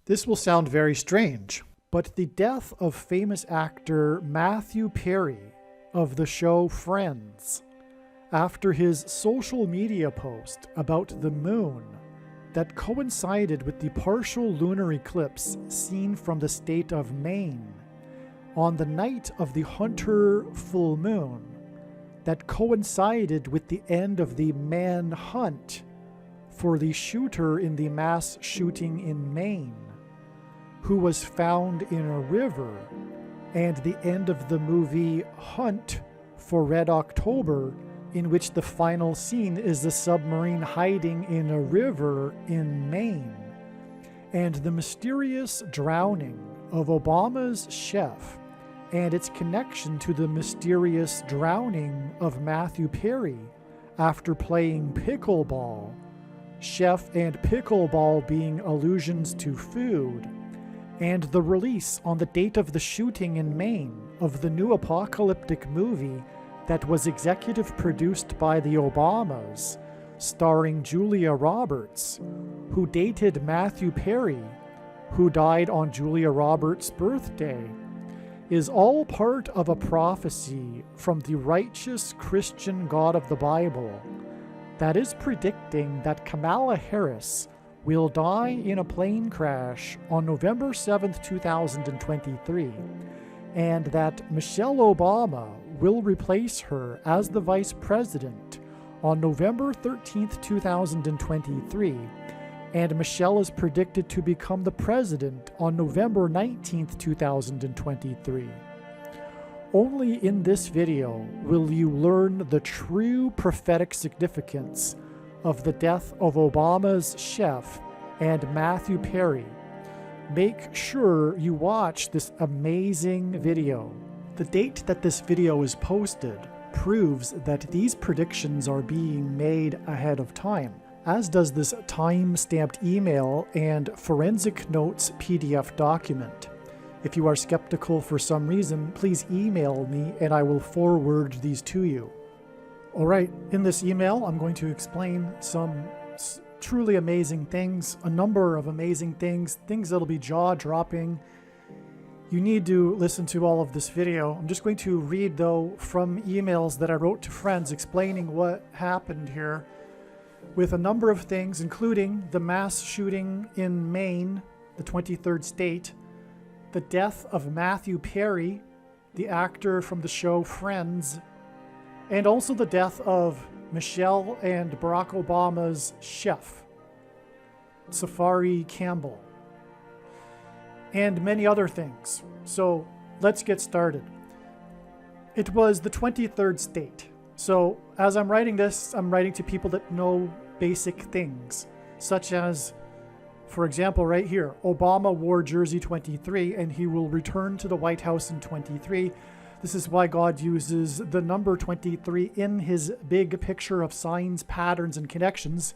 This will sound very strange, but the death of famous actor Matthew Perry of the show Friends, after his social media post about the moon that coincided with the partial lunar eclipse seen from the state of Maine on the night of the Hunter full moon, that coincided with the end of the manhunt for the shooter in the mass shooting in Maine, who was found in a river, and the end of the movie Hunt for Red October, in which the final scene is the submarine hiding in a river in Maine, and the mysterious drowning of Obama's chef and its connection to the mysterious drowning of Matthew Perry after playing pickleball, chef and pickleball being allusions to food, and the release on the date of the shooting in Maine of the new apocalyptic movie that was executive produced by the Obamas, starring Julia Roberts, who dated Matthew Perry, who died on Julia Roberts' birthday, is all part of a prophecy from the righteous Christian God of the Bible that is predicting that Kamala Harris will die in a plane crash on November 7th, 2023, and that Michelle Obama will replace her as the vice president on November 13th, 2023, and Michelle is predicted to become the president on November 19th, 2023. Only in this video will you learn the true prophetic significance of the death of Obama's chef and Matthew Perry. Make sure you watch this amazing video. The date that this video is posted proves that these predictions are being made ahead of time, as does this time-stamped email and forensic notes PDF document. If you are skeptical for some reason, please email me and I will forward these to you. Alright, in this email I'm going to explain some truly amazing things, a number of amazing things that'll be jaw-dropping. You need to listen to all of this video. I'm just going to read, though, from emails that I wrote to friends explaining what happened here, with a number of things, including the mass shooting in Maine, the 23rd state, the death of Matthew Perry, the actor from the show Friends, and also the death of Michelle and Barack Obama's chef, Safari Campbell, and many other things. So let's get started. It was the 23rd state. So as I'm writing this, I'm writing to people that know basic things, such as, for example, right here, Obama wore jersey 23 and he will return to the White House in 23. This is why God uses the number 23 in his big picture of signs, patterns, and connections,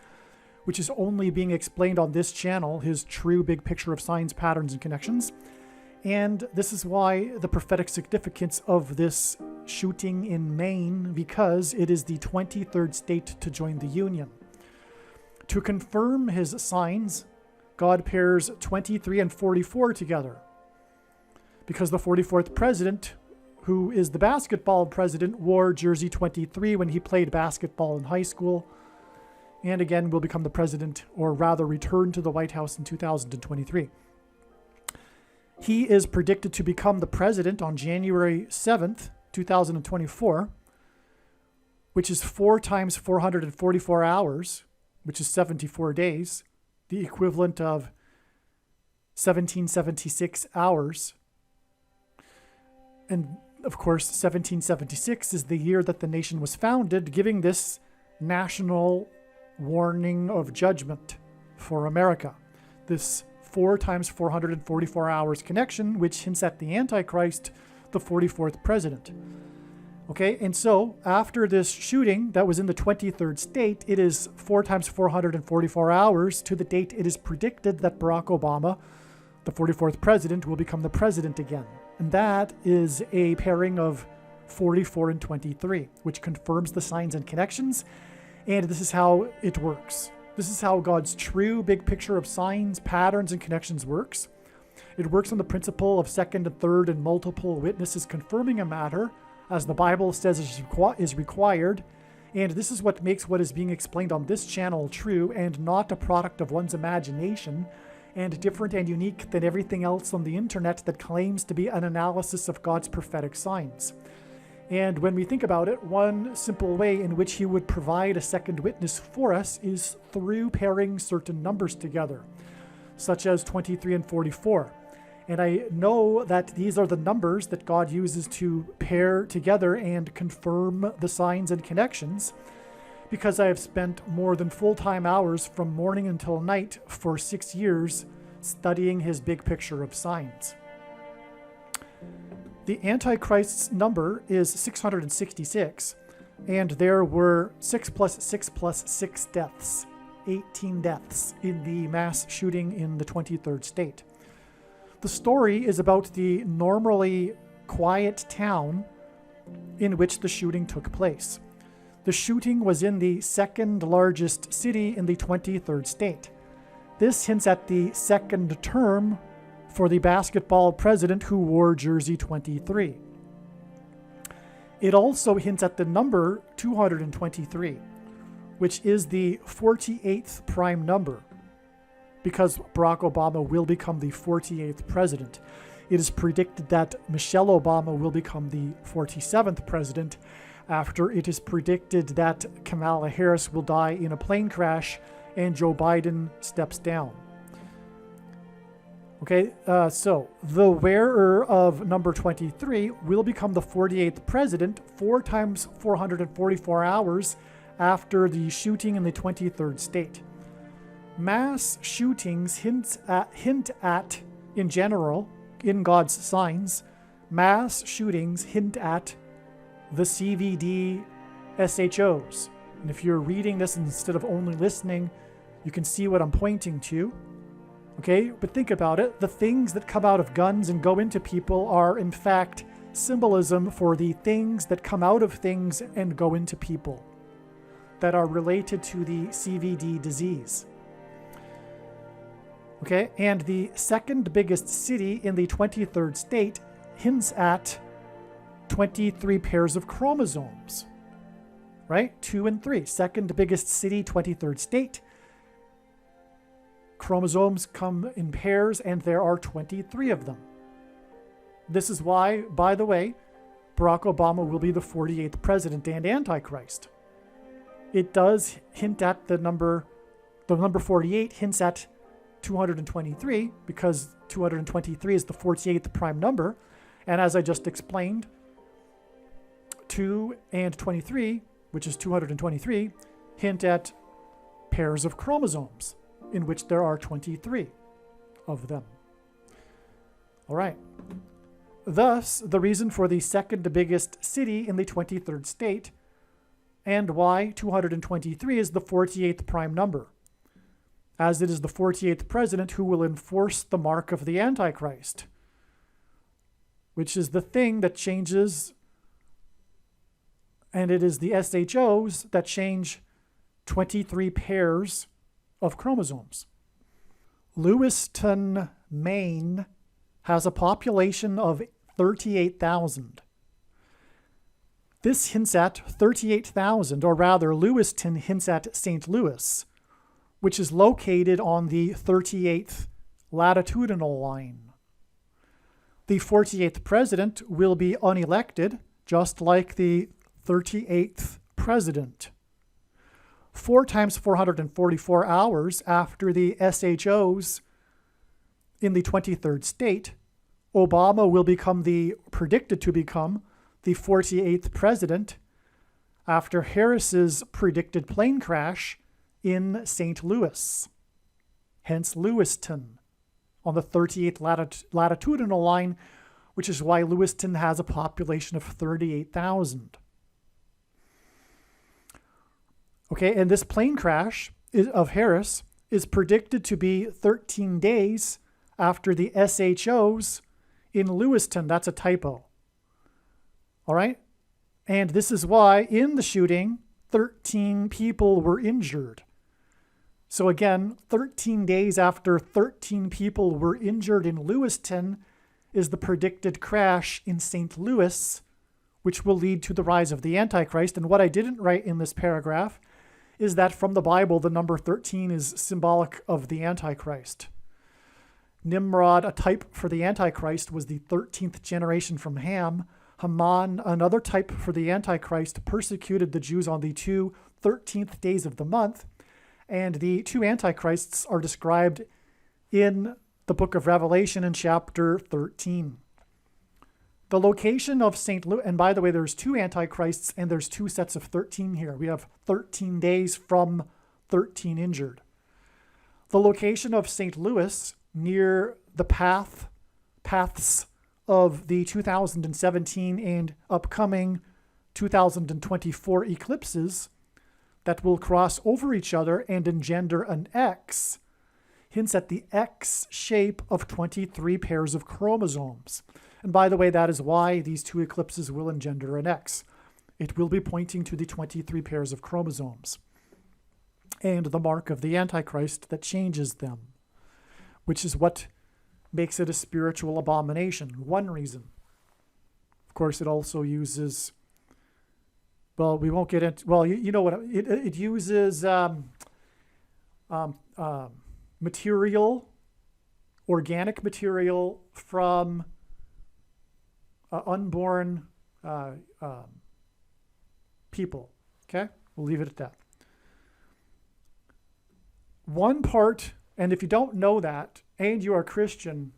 which is only being explained on this channel, his true big picture of signs, patterns, and connections. And this is why the prophetic significance of this shooting in Maine, because it is the 23rd state to join the Union. To confirm his signs, God pairs 23 and 44 together, because the 44th president, who is the basketball president, wore jersey 23 when he played basketball in high school, and again will become the president, or rather return to the White House in 2023. He is predicted to become the president on January 7th, 2024, which is 4 times 444 hours, which is 74 days, the equivalent of 1776 hours. And of course, 1776 is the year that the nation was founded, giving this national warning of judgment for America. This 4 times 444 hours connection, which hints at the Antichrist, the 44th president. Okay, and so after this shooting that was in the 23rd state, it is 4 times 444 hours to the date it is predicted that Barack Obama, the 44th president, will become the president again. And that is a pairing of 44 and 23, which confirms the signs and connections. And this is how it works. This is how God's true big picture of signs, patterns, and connections works. It works on the principle of second and third and multiple witnesses confirming a matter, as the Bible says is required. And this is what makes what is being explained on this channel true and not a product of one's imagination, and different and unique than everything else on the internet that claims to be an analysis of God's prophetic signs. And when we think about it, one simple way in which he would provide a second witness for us is through pairing certain numbers together, such as 23 and 44. And I know that these are the numbers that God uses to pair together and confirm the signs and connections, because I have spent more than full-time hours from morning until night for 6 years studying his big picture of signs. The Antichrist's number is 666, and there were 6 plus 6 plus 6 deaths, 18 deaths in the mass shooting in the 23rd state. The story is about the normally quiet town in which the shooting took place. The shooting was in the second largest city in the 23rd state. This hints at the second term for the basketball president who wore jersey 23. It also hints at the number 223, which is the 48th prime number, because Barack Obama will become the 48th president. It is predicted that Michelle Obama will become the 47th president, after it is predicted that Kamala Harris will die in a plane crash and Joe Biden steps down. Okay, so the wearer of number 23 will become the 48th president 4 times 444 hours after the shooting in the 23rd state. Mass shootings hint at, in general, in God's signs, mass shootings hint at the CVD SHOs. And if you're reading this instead of only listening, you can see what I'm pointing to. Okay, but think about it. The things that come out of guns and go into people are, in fact, symbolism for the things that come out of things and go into people that are related to the CVD disease. Okay, and the second biggest city in the 23rd state hints at 23 pairs of chromosomes, right? 2 and 3. Second biggest city, 23rd state. Chromosomes come in pairs, and there are 23 of them. This is why, by the way, Barack Obama will be the 48th president and Antichrist. It does hint at the number 48 hints at 223, because 223 is the 48th prime number. And as I just explained, 2 and 23, which is 223, hint at pairs of chromosomes, in which there are 23 of them. All right. Thus, the reason for the second biggest city in the 23rd state, and why 223 is the 48th prime number, as it is the 48th president who will enforce the mark of the Antichrist, which is the thing that changes, and it is the SHOs that change 23 pairs of chromosomes. Lewiston, Maine has a population of 38,000. This hints at 38,000, or rather Lewiston hints at St. Louis, which is located on the 38th latitudinal line. The 48th president will be unelected, just like the 38th president. 4 times 444 hours after the SHOs in the 23rd state, Obama will become predicted to become the 48th president after Harris's predicted plane crash in St. Louis, hence Lewiston, on the 38th latitudinal line, which is why Lewiston has a population of 38,000. Okay, and this plane crash of Harris is predicted to be 13 days after the SHOs in Lewiston. That's a typo. All right? And this is why in the shooting, 13 people were injured. So again, 13 days after 13 people were injured in Lewiston is the predicted crash in St. Louis, which will lead to the rise of the Antichrist. And what I didn't write in this paragraph is that from the Bible, the number 13 is symbolic of the Antichrist. Nimrod, a type for the Antichrist, was the 13th generation from Ham. Haman, another type for the Antichrist, persecuted the Jews on the 13th days of the month. And the two Antichrists are described in the book of Revelation in chapter 13. The location of St. Louis, and by the way, there's two Antichrists and there's two sets of 13 here. We have 13 days from 13 injured. The location of St. Louis near the paths of the 2017 and upcoming 2024 eclipses that will cross over each other and engender an X, hints at the X shape of 23 pairs of chromosomes. And by the way, that is why these two eclipses will engender an X. It will be pointing to the 23 pairs of chromosomes and the mark of the Antichrist that changes them, which is what makes it a spiritual abomination. One reason. Of course, it also uses, well, we won't get into, well, you know what, it uses material, organic material from unborn people. Okay? We'll leave it at that. One part, and if you don't know that, and you are a Christian,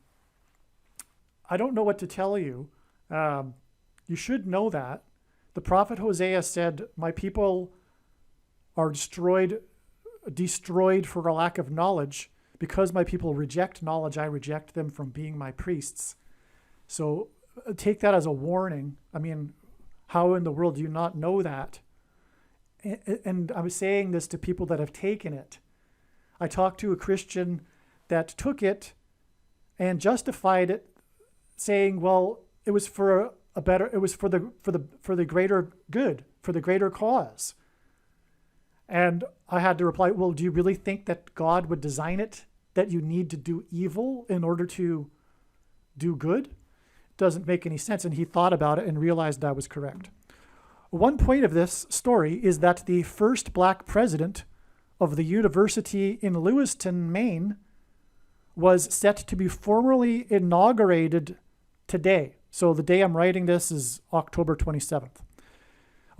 I don't know what to tell you. You should know that. The prophet Hosea said, my people are destroyed for a lack of knowledge. Because my people reject knowledge, I reject them from being my priests. So take that as a warning. I mean, how in the world do you not know that? And I'm saying this to people that have taken it. I talked to a Christian that took it and justified it, saying, well, it was for the greater good, for the greater cause. And I had to reply, well, do you really think that God would design it that you need to do evil in order to do good? It doesn't make any sense. And he thought about it and realized I was correct. One point of this story is that the first black president of the university in Lewiston, Maine, was set to be formally inaugurated today. So the day I'm writing this is October 27th.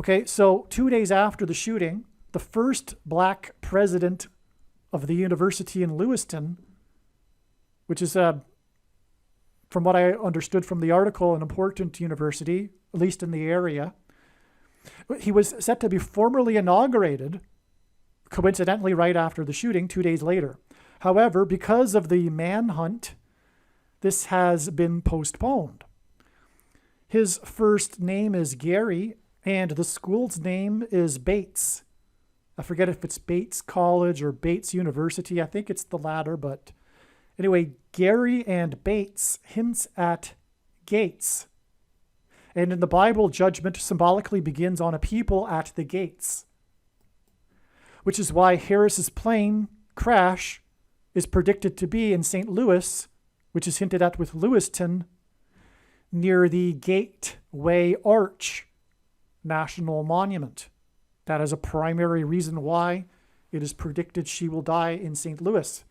Okay, so 2 days after the shooting, the first black president of the university in Lewiston, which is, from what I understood from the article, an important university, at least in the area, he was set to be formally inaugurated, coincidentally right after the shooting, 2 days later. However, because of the manhunt, this has been postponed. His first name is Gary, and the school's name is Bates. I forget if it's Bates College or Bates University. I think it's the latter, but anyway, Gary and Bates hints at gates. And in the Bible, judgment symbolically begins on a people at the gates, which is why Harris's plane crash is predicted to be in St. Louis, which is hinted at with Lewiston, near the Gateway Arch National Monument. That is a primary reason why it is predicted she will die in St. Louis,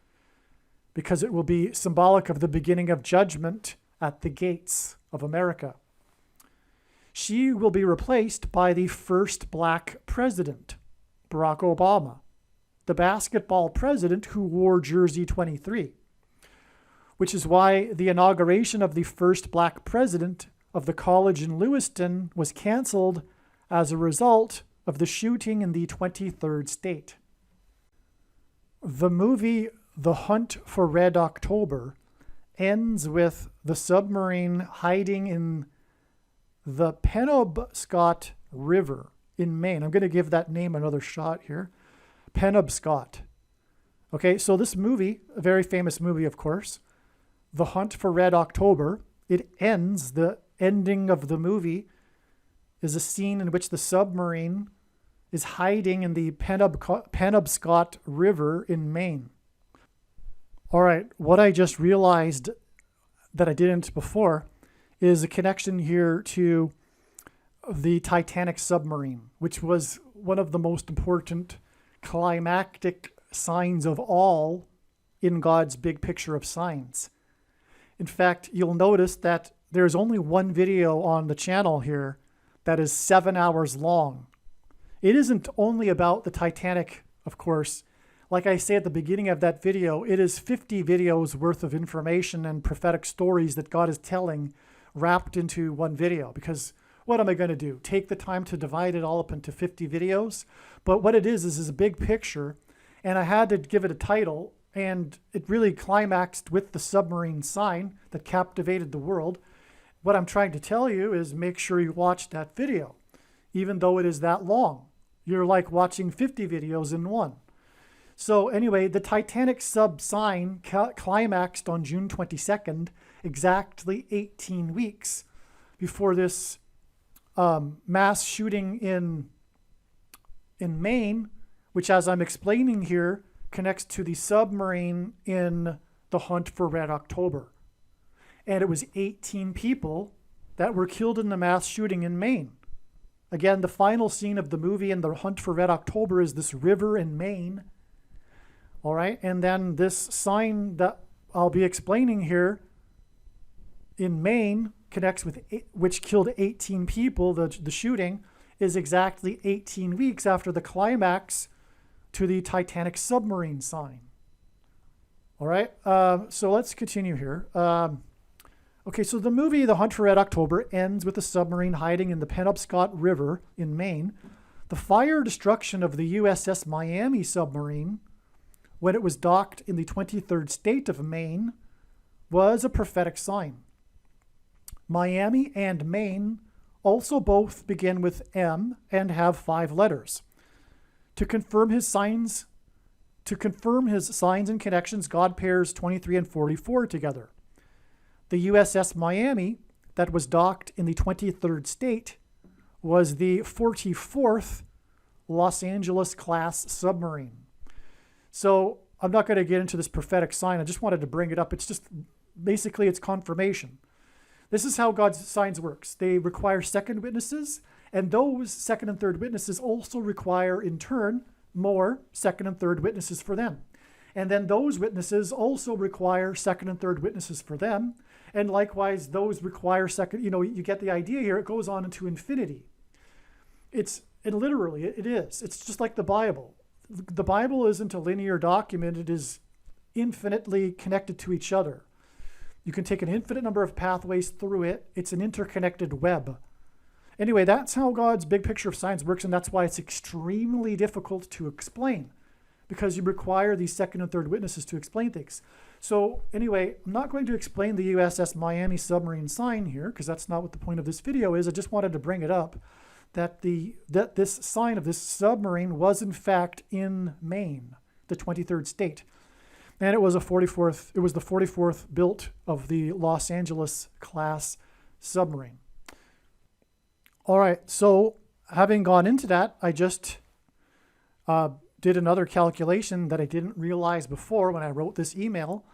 because it will be symbolic of the beginning of judgment at the gates of America. She will be replaced by the first black president, Barack Obama, the basketball president who wore jersey 23, which is why the inauguration of the first black president of the college in Lewiston was canceled as a result of the shooting in the 23rd state. The movie The Hunt for Red October ends with the submarine hiding in the Penobscot River in Maine. I'm going to give that name another shot here. Penobscot. Okay, so this movie, a very famous movie, of course, The Hunt for Red October, it ends, the ending of the movie is a scene in which the submarine is hiding in the Penobscot River in Maine. All right, what I just realized that I didn't before is a connection here to the Titanic submarine, which was one of the most important climactic signs of all in God's big picture of signs. In fact, you'll notice that there's only one video on the channel here that is 7 hours long. It isn't only about the Titanic, of course. Like I say at the beginning of that video, it is 50 videos worth of information and prophetic stories that God is telling wrapped into one video. Because what am I going to do? Take the time to divide it all up into 50 videos? But what it is a big picture, and I had to give it a title, and it really climaxed with the submarine sign that captivated the world. What I'm trying to tell you is make sure you watch that video, even though it is that long. You're like watching 50 videos in one. So anyway, the Titanic sub sign climaxed on June 22nd, exactly 18 weeks before this mass shooting in Maine, which, as I'm explaining here, connects to the submarine in the Hunt for Red October. And it was 18 people that were killed in the mass shooting in Maine. Again, the final scene of the movie in the Hunt for Red October is this river in Maine. All right, and then this sign that I'll be explaining here in Maine connects with, which killed 18 people, the shooting, is exactly 18 weeks after the climax to the Titanic submarine sign. All right, so let's continue here. Okay, so the movie The Hunt for Red October ends with a submarine hiding in the Penobscot River in Maine. The fire destruction of the USS Miami submarine, when it was docked in the 23rd state of Maine, was a prophetic sign. Miami and Maine also both begin with M and have 5 letters. To confirm his signs and connections, God pairs 23 and 44 together. The USS Miami, that was docked in the 23rd state, was the 44th Los Angeles class submarine. So I'm not going to get into this prophetic sign. I just wanted to bring it up. It's just basically it's confirmation. This is how God's signs works. They require second witnesses, and those second and third witnesses also require, in turn, more second and third witnesses for them. And then those witnesses also require second and third witnesses for them. And likewise, those require second, you get the idea here. It goes on into infinity. It is. It's just like the Bible. The Bible isn't a linear document. It is infinitely connected to each other. You can take an infinite number of pathways through it. It's an interconnected web. Anyway, that's how God's big picture of signs works, and that's why it's extremely difficult to explain, because you require these second and third witnesses to explain things. So anyway, I'm not going to explain the USS Miami submarine sign here, because that's not what the point of this video is. I just wanted to bring it up that this sign of this submarine was in fact in Maine, the 23rd state. And it was the 44th built of the Los Angeles class submarine. All right, so having gone into that, I just did another calculation that I didn't realize before when I wrote this email.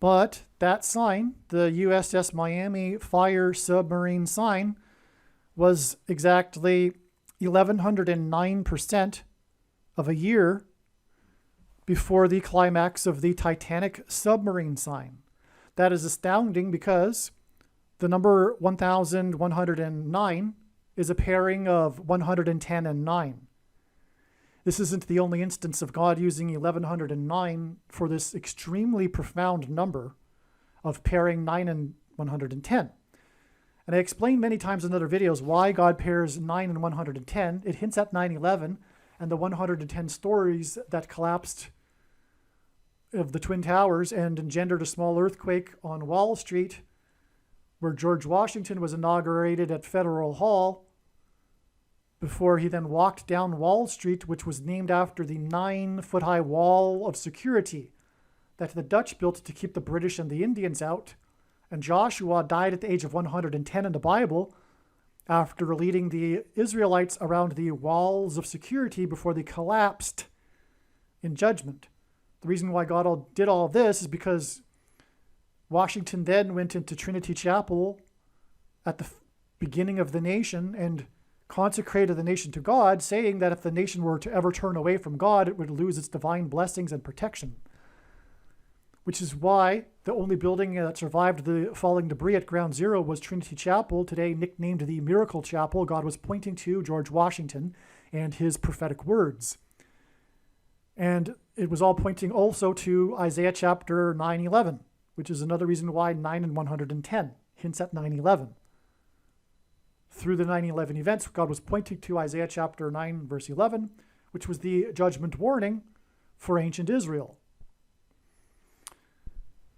But that sign, the USS Miami fire submarine sign, was exactly 1109% of a year before the climax of the Titanic submarine sign. That is astounding because the number 1109 is a pairing of 110 and 9. This isn't the only instance of God using 1109 for this extremely profound number of pairing 9 and 110. And I explained many times in other videos why God pairs 9 and 110. It hints at 9/11 and the 110 stories that collapsed of the Twin Towers and engendered a small earthquake on Wall Street, where George Washington was inaugurated at Federal Hall before he then walked down Wall Street, which was named after the 9-foot-high wall of security that the Dutch built to keep the British and the Indians out. And Joshua died at the age of 110 in the Bible, after leading the Israelites around the walls of security before they collapsed in judgment. The reason why God did all of this is because Washington then went into Trinity Chapel at the beginning of the nation and consecrated the nation to God, saying that if the nation were to ever turn away from God, it would lose its divine blessings and protection. Which is why the only building that survived the falling debris at Ground Zero was Trinity Chapel, today nicknamed the Miracle Chapel. God was pointing to George Washington and his prophetic words. And it was all pointing also to Isaiah chapter 9:11, which is another reason why 9 and 110 hints at 9:11. Through the 9/11 events, God was pointing to Isaiah chapter 9, verse 11, which was the judgment warning for ancient Israel.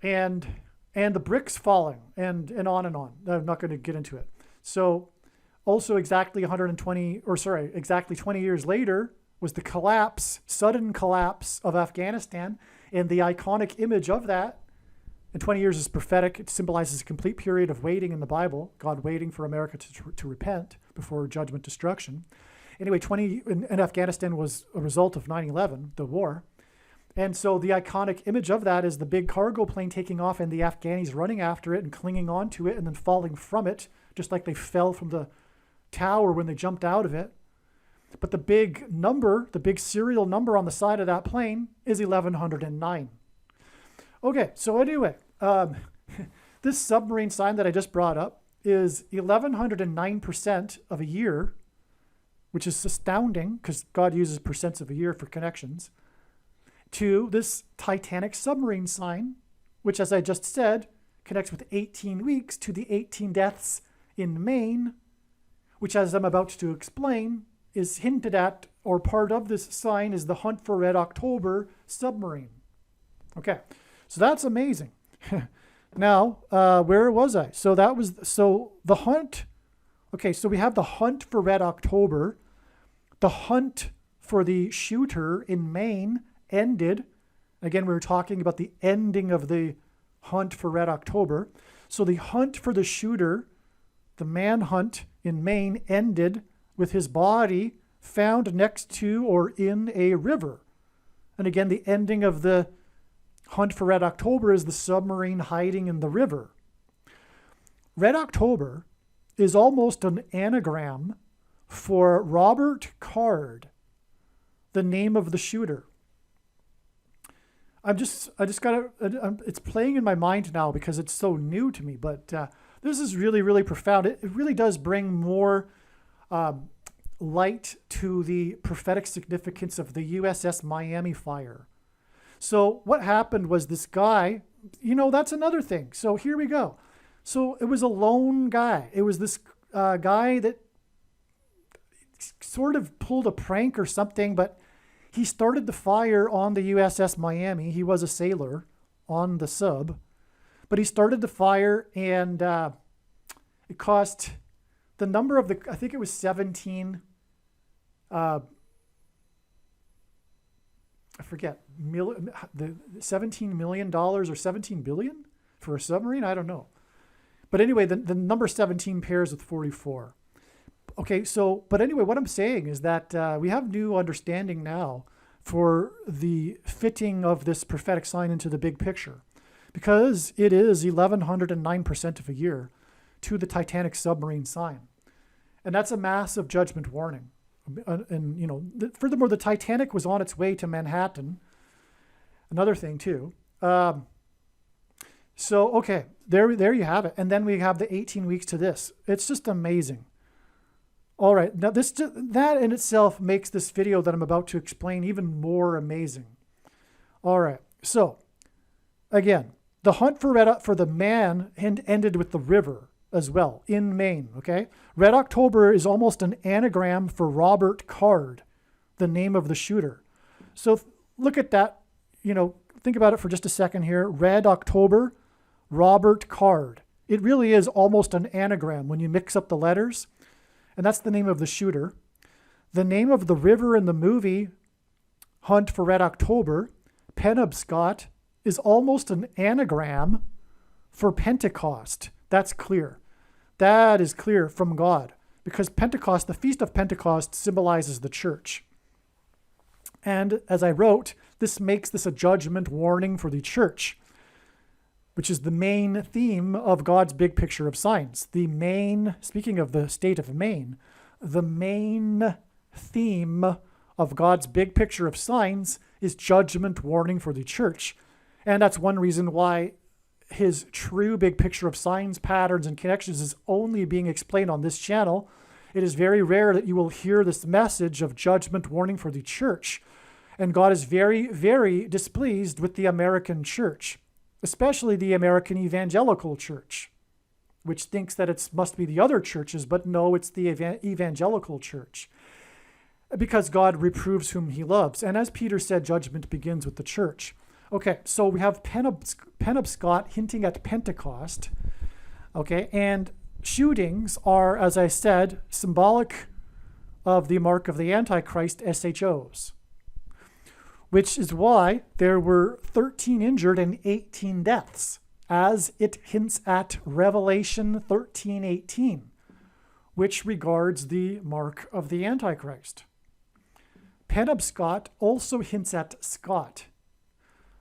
And the bricks falling, and on and on. I'm not going to get into it. So also exactly 20 years later was the sudden collapse of Afghanistan, and the iconic image of that. And 20 years is prophetic. It symbolizes a complete period of waiting in the Bible, God waiting for America to repent before judgment destruction. Anyway, 20 in Afghanistan was a result of 9/11, the war. And so the iconic image of that is the big cargo plane taking off and the Afghanis running after it and clinging onto it and then falling from it, just like they fell from the tower when they jumped out of it. But the big serial number on the side of that plane is 1109. Okay, so anyway, this submarine sign that I just brought up is 1109% of a year, which is astounding because God uses percents of a year for connections, to this Titanic submarine sign, which, as I just said, connects with 18 weeks to the 18 deaths in Maine, which, as I'm about to explain, is hinted at, or part of this sign is the Hunt for Red October submarine. Okay, so that's amazing. Now, where was I? So the hunt. Okay, so we have the Hunt for Red October. The hunt for the shooter in Maine ended. Again, we were talking about the ending of the Hunt for Red October. So the hunt for the shooter, the manhunt in Maine, ended with his body found next to or in a river. And again, the ending of the Hunt for Red October is the submarine hiding in the river. Red October is almost an anagram for Robert Card, the name of the shooter. I just got to, it's playing in my mind now because it's so new to me, but this is really, really profound. It really does bring more light to the prophetic significance of the USS Miami fire. So what happened was this guy, that's another thing. So here we go. So it was a lone guy. It was this guy that sort of pulled a prank or something, but he started the fire on the USS Miami. He was a sailor on the sub, but he started the fire, and it cost the number of I think it was 17, I forget, the $17 million or 17 billion for a submarine? I don't know. But anyway, the number 17 pairs with 44. Okay, but anyway, what I'm saying is that we have new understanding now for the fitting of this prophetic sign into the big picture, because it is 1109% of a year to the Titanic submarine sign. And that's a massive judgment warning. And furthermore, the Titanic was on its way to Manhattan. Another thing too. So, okay, there you have it. And then we have the 18 weeks to this. It's just amazing. All right, now that in itself makes this video that I'm about to explain even more amazing. All right, so again, the hunt for the man ended with the river as well in Maine, okay? Red October is almost an anagram for Robert Card, the name of the shooter. So look at that, think about it for just a second here. Red October, Robert Card. It really is almost an anagram when you mix up the letters. And that's the name of the shooter. The name of the river in the movie Hunt for Red October, Penobscot, is almost an anagram for Pentecost. That's clear. That is clear from God. because Pentecost, the Feast of Pentecost, symbolizes the church. And as I wrote, this makes this a judgment warning for the church, which is the main theme of God's big picture of signs. Speaking of the state of Maine, the main theme of God's big picture of signs is judgment warning for the church. And that's one reason why his true big picture of signs, patterns, and connections is only being explained on this channel. It is very rare that you will hear this message of judgment warning for the church. And God is very, very displeased with the American church, especially the American evangelical church, which thinks that it must be the other churches, but no, it's the evangelical church, because God reproves whom he loves. And as Peter said, judgment begins with the church. Okay, so we have Penobscot hinting at Pentecost, okay, and shootings are, as I said, symbolic of the mark of the Antichrist, SHOs, which is why there were 13 injured and 18 deaths, as it hints at Revelation 13:18, which regards the mark of the Antichrist. Penobscot also hints at Scott.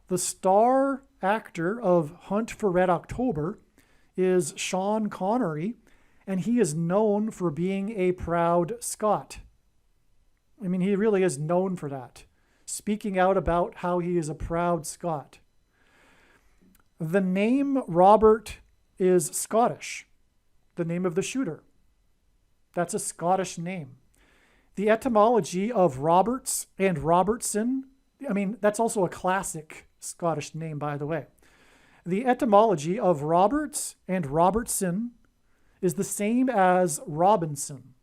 The star actor of Hunt for Red October is Sean Connery, and he is known for being a proud Scot. I mean, he really is known for that, speaking out about how he is a proud Scot. The name Robert is Scottish, the name of the shooter. That's a Scottish name. The etymology of Roberts and Robertson, I mean, that's also a classic Scottish name, by the way. The etymology of Roberts and Robertson is the same as Robinson.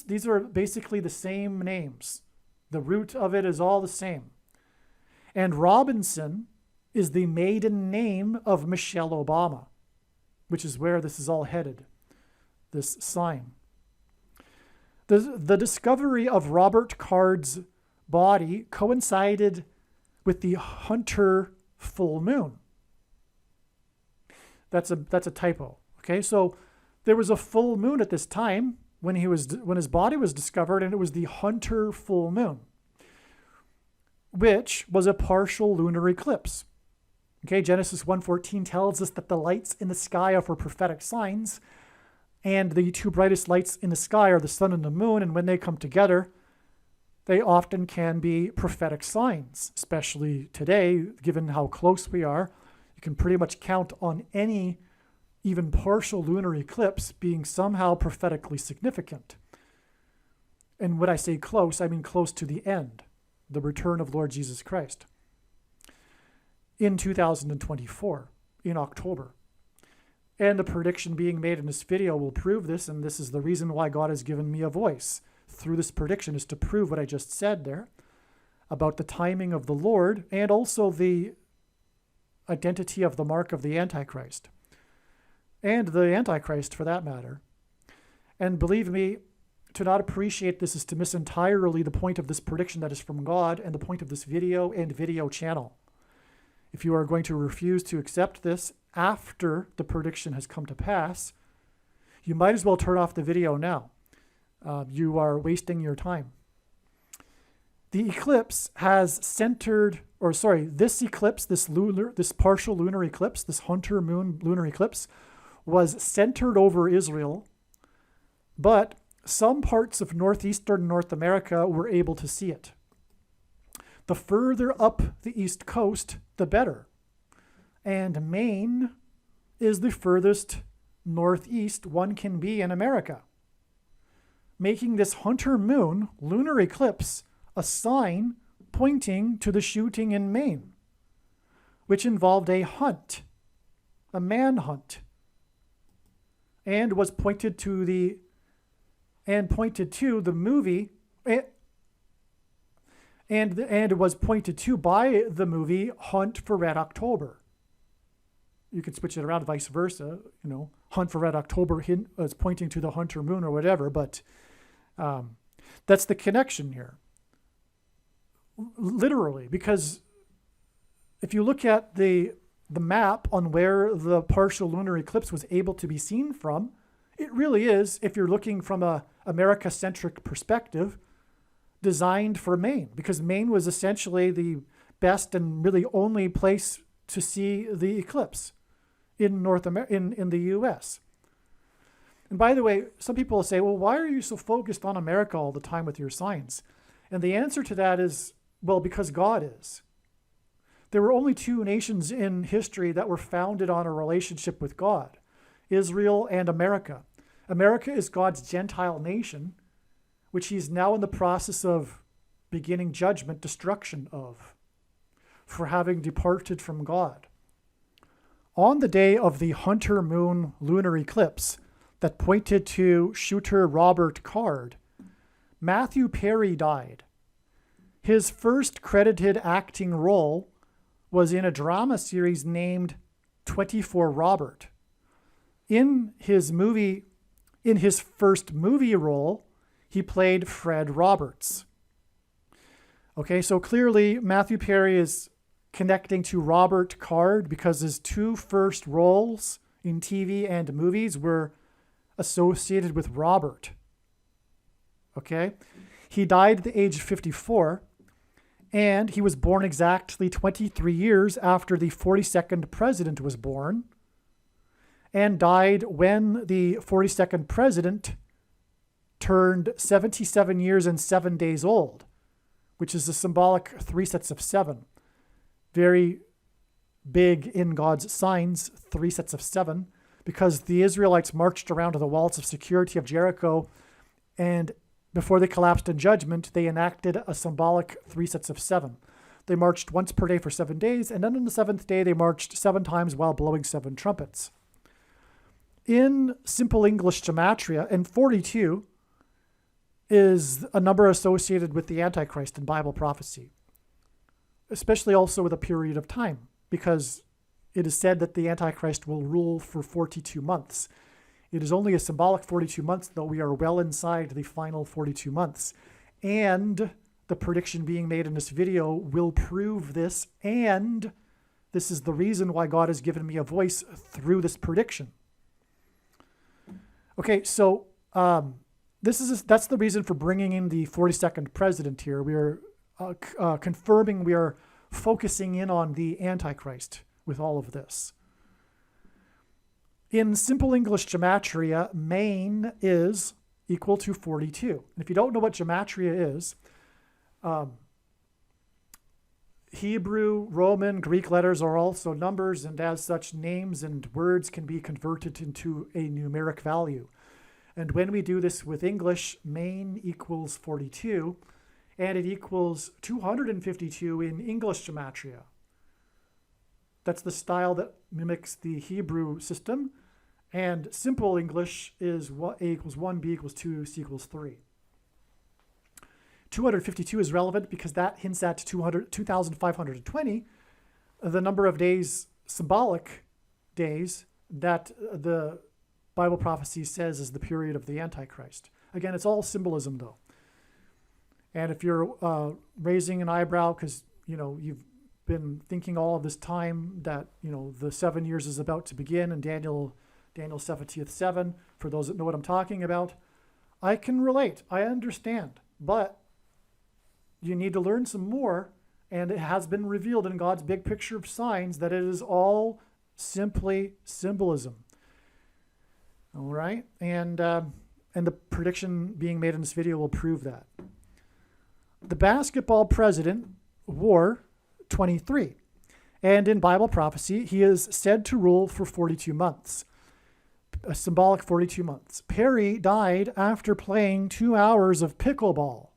These are basically the same names. The root of it is all the same. And Robinson is the maiden name of Michelle Obama, which is where this is all headed, this sign. The discovery of Robert Card's body coincided with the Hunter full moon. That's a typo. Okay, so there was a full moon at this time when his body was discovered, and it was the Hunter full moon, which was a partial lunar eclipse. Okay, Genesis 1:14 tells us that the lights in the sky are for prophetic signs, and the two brightest lights in the sky are the sun and the moon, and when they come together, they often can be prophetic signs, especially today, given how close we are. You can pretty much count on any even partial lunar eclipse being somehow prophetically significant. And when I say close, I mean close to the end, the return of Lord Jesus Christ in 2024, in October. And the prediction being made in this video will prove this, and this is the reason why God has given me a voice through this prediction, is to prove what I just said there about the timing of the Lord and also the identity of the mark of the Antichrist, and the Antichrist for that matter. And believe me, to not appreciate this is to miss entirely the point of this prediction that is from God and the point of this video and video channel. If you are going to refuse to accept this after the prediction has come to pass, you might as well turn off the video now. You are wasting your time. The eclipse has this eclipse, this partial lunar eclipse, this Hunter moon lunar eclipse, was centered over Israel, but some parts of northeastern North America were able to see it. The further up the East Coast, the better. And Maine is the furthest northeast one can be in America, making this Hunter moon lunar eclipse a sign pointing to the shooting in Maine, which involved a hunt, a manhunt, and was pointed to the movie, and it was pointed to by the movie Hunt for Red October. You could switch it around, vice versa. Hunt for Red October was pointing to the Hunter moon or whatever, but that's the connection here. Literally, because if you look at the map on where the partial lunar eclipse was able to be seen from, It really is, if you're looking from a America-centric perspective, designed for Maine, because Maine was essentially the best and really only place to see the eclipse in in the U.S. And by the way, some people will say, well, why are you so focused on America all the time with your signs? And the answer to that is, well, because God is. There were only two nations in history that were founded on a relationship with God, Israel and America. America is God's Gentile nation, which he's now in the process of beginning judgment, destruction of, for having departed from God. On the day of the Hunter Moon lunar eclipse that pointed to shooter Robert Card, Matthew Perry died. His first credited acting role was in a drama series named 24 Robert. In his first movie role, he played Fred Roberts. Okay, so clearly Matthew Perry is connecting to Robert Card because his two first roles in TV and movies were associated with Robert. Okay, he died at the age of 54, and he was born exactly 23 years after the 42nd president was born, and died when the 42nd president turned 77 years and 7 days old, which is the symbolic 3 sets of 7. Very big in God's signs, 3 sets of 7, because the Israelites marched around to the walls of security of Jericho, and before they collapsed in judgment, they enacted a symbolic 3 sets of 7. They marched once per day for 7 days, and then on the 7th day, they marched 7 times while blowing 7 trumpets. In Simple English Gematria, and 42 is a number associated with the Antichrist in Bible prophecy, especially also with a period of time, because it is said that the Antichrist will rule for 42 months. It is only a symbolic 42 months, though we are well inside the final 42 months. And the prediction being made in this video will prove this, and this is the reason why God has given me a voice through this prediction. Okay, so that's the reason for bringing in the 42nd president here. We are confirming, we are focusing in on the Antichrist with all of this. In Simple English Gematria, Maine is equal to 42. And if you don't know what Gematria is, Hebrew, Roman, Greek letters are also numbers, and as such, names and words can be converted into a numeric value. And when we do this with English, Maine equals 42, and it equals 252 in English Gematria. That's the style that mimics the Hebrew system, and Simple English is A equals 1, B equals 2, C equals 3. 252 is relevant because that hints at 2,520, the number of days, symbolic days, that the Bible prophecy says is the period of the Antichrist. Again, it's all symbolism, though. And if you're raising an eyebrow because you've been thinking all of this time that the 7 years is about to begin, and Daniel's 70th 7, for those that know what I'm talking about, I can relate. I understand, but you need to learn some more, and it has been revealed in God's big picture of signs that it is all simply symbolism. All right, and the prediction being made in this video will prove that. The basketball president wore 23, and in Bible prophecy, he is said to rule for 42 months, a symbolic 42 months. Perry died after playing 2 hours of pickleball,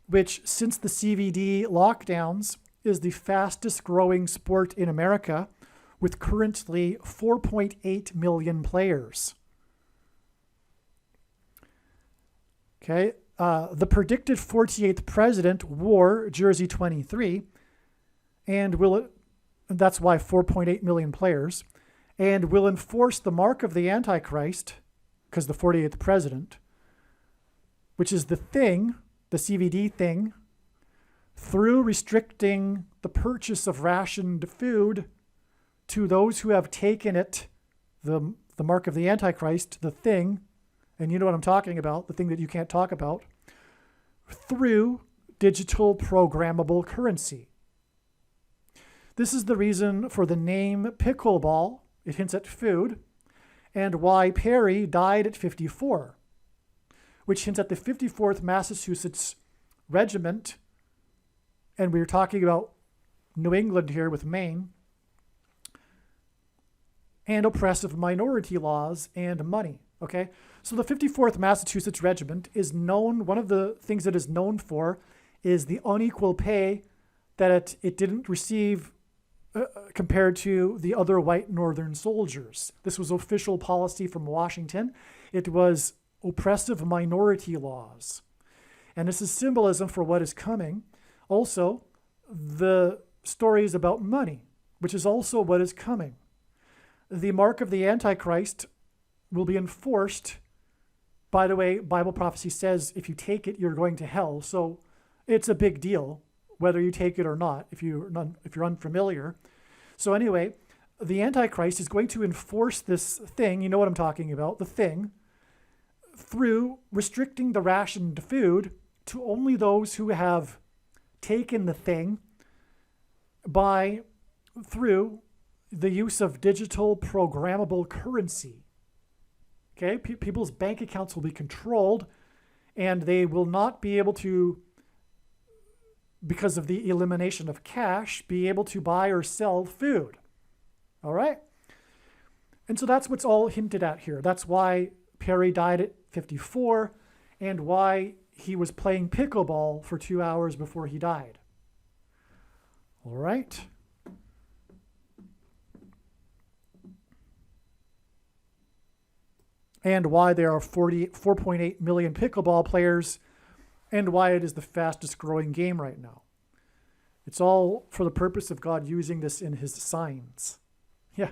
which, since the CVD lockdowns, is the fastest growing sport in America, with currently 4.8 million players. Okay, the predicted 48th president wore jersey 23, and that's why 4.8 million players, and will enforce the mark of the Antichrist, because the 48th president, which is the thing, the CVD thing, through restricting the purchase of rationed food to those who have taken it, the the mark of the Antichrist, the thing, and you know what I'm talking about, the thing that you can't talk about, through digital programmable currency. This is the reason for the name pickleball. It hints at food, and why Perry died at 54, which hints at the 54th Massachusetts Regiment, and we're talking about New England here with Maine, and oppressive minority laws and money, okay? So the 54th Massachusetts Regiment is known, one of the things that is known for is the unequal pay that it didn't receive compared to the other white Northern soldiers. This was official policy from Washington. It was oppressive minority laws. And this is symbolism for what is coming. Also, the stories about money, which is also what is coming. The mark of the Antichrist will be enforced. By the way, Bible prophecy says if you take it, you're going to hell. So it's a big deal whether you take it or not, if you're unfamiliar. So anyway, the Antichrist is going to enforce this thing, you know what I'm talking about, the thing, through restricting the rationed food to only those who have taken the thing through the use of digital programmable currency. Okay, people's bank accounts will be controlled, and they will not be able to, because of the elimination of cash, be able to buy or sell food. All right? And so that's what's all hinted at here. That's why Perry died at 54 and why he was playing pickleball for 2 hours before he died. All right? And why there are 4.8 million pickleball players, and why it is the fastest growing game right now. It's all for the purpose of God using this in his signs. Yeah,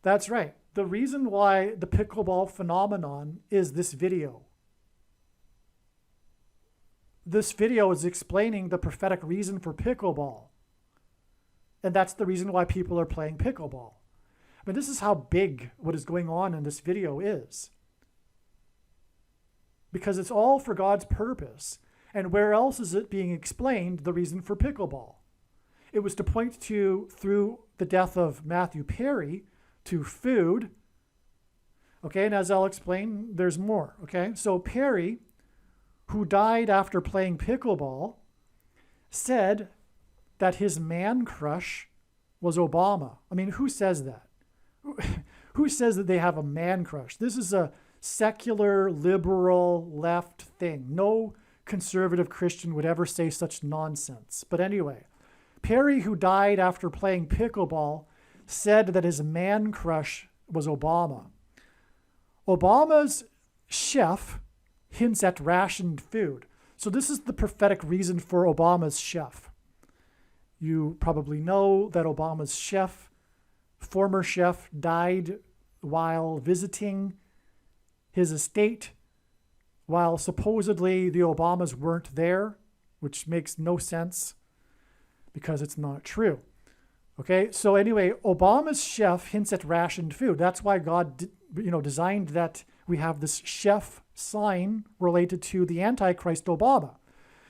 that's right. The reason why the pickleball phenomenon is this video. This video is explaining the prophetic reason for pickleball. And that's the reason why people are playing pickleball. I mean, this is how big what is going on in this video is. Because it's all for God's purpose. And where else is it being explained, the reason for pickleball? It was to point to, through the death of Matthew Perry, to food. Okay, and as I'll explain, there's more. Okay, so Perry, who died after playing pickleball, said that his man crush was Obama. I mean, who says that? Who says that they have a man crush? This is a secular, liberal, left thing. No conservative Christian would ever say such nonsense. But anyway, Perry, who died after playing pickleball, said that his man crush was Obama. Obama's chef hints at rationed food. So this is the prophetic reason for Obama's chef. You probably know that Obama's chef, former chef, died while visiting his estate, while supposedly the Obamas weren't there, which makes no sense because it's not true. Okay, so anyway, Obama's chef hints at rationed food. That's why God, designed that we have this chef sign related to the Antichrist Obama.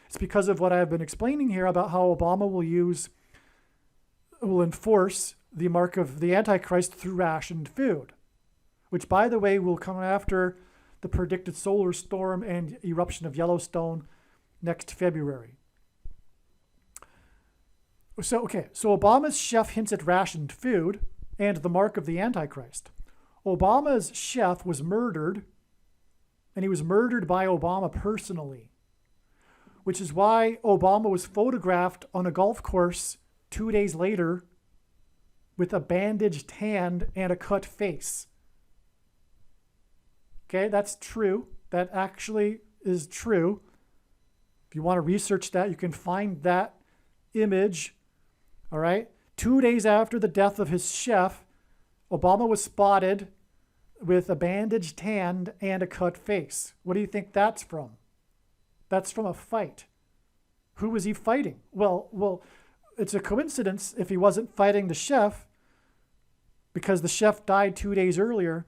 It's because of what I've been explaining here about how Obama will enforce the mark of the Antichrist through rationed food, which, by the way, will come after the predicted solar storm and eruption of Yellowstone next February. So Obama's chef hints at rationed food and the mark of the Antichrist. Obama's chef was murdered, and he was murdered by Obama personally, which is why Obama was photographed on a golf course 2 days later with a bandaged hand and a cut face. Okay, that's true. That actually is true. If you want to research that, you can find that image. All right. 2 days after the death of his chef, Obama was spotted with a bandaged hand and a cut face. What do you think that's from? That's from a fight. Who was he fighting? Well, it's a coincidence if he wasn't fighting the chef, because the chef died 2 days earlier.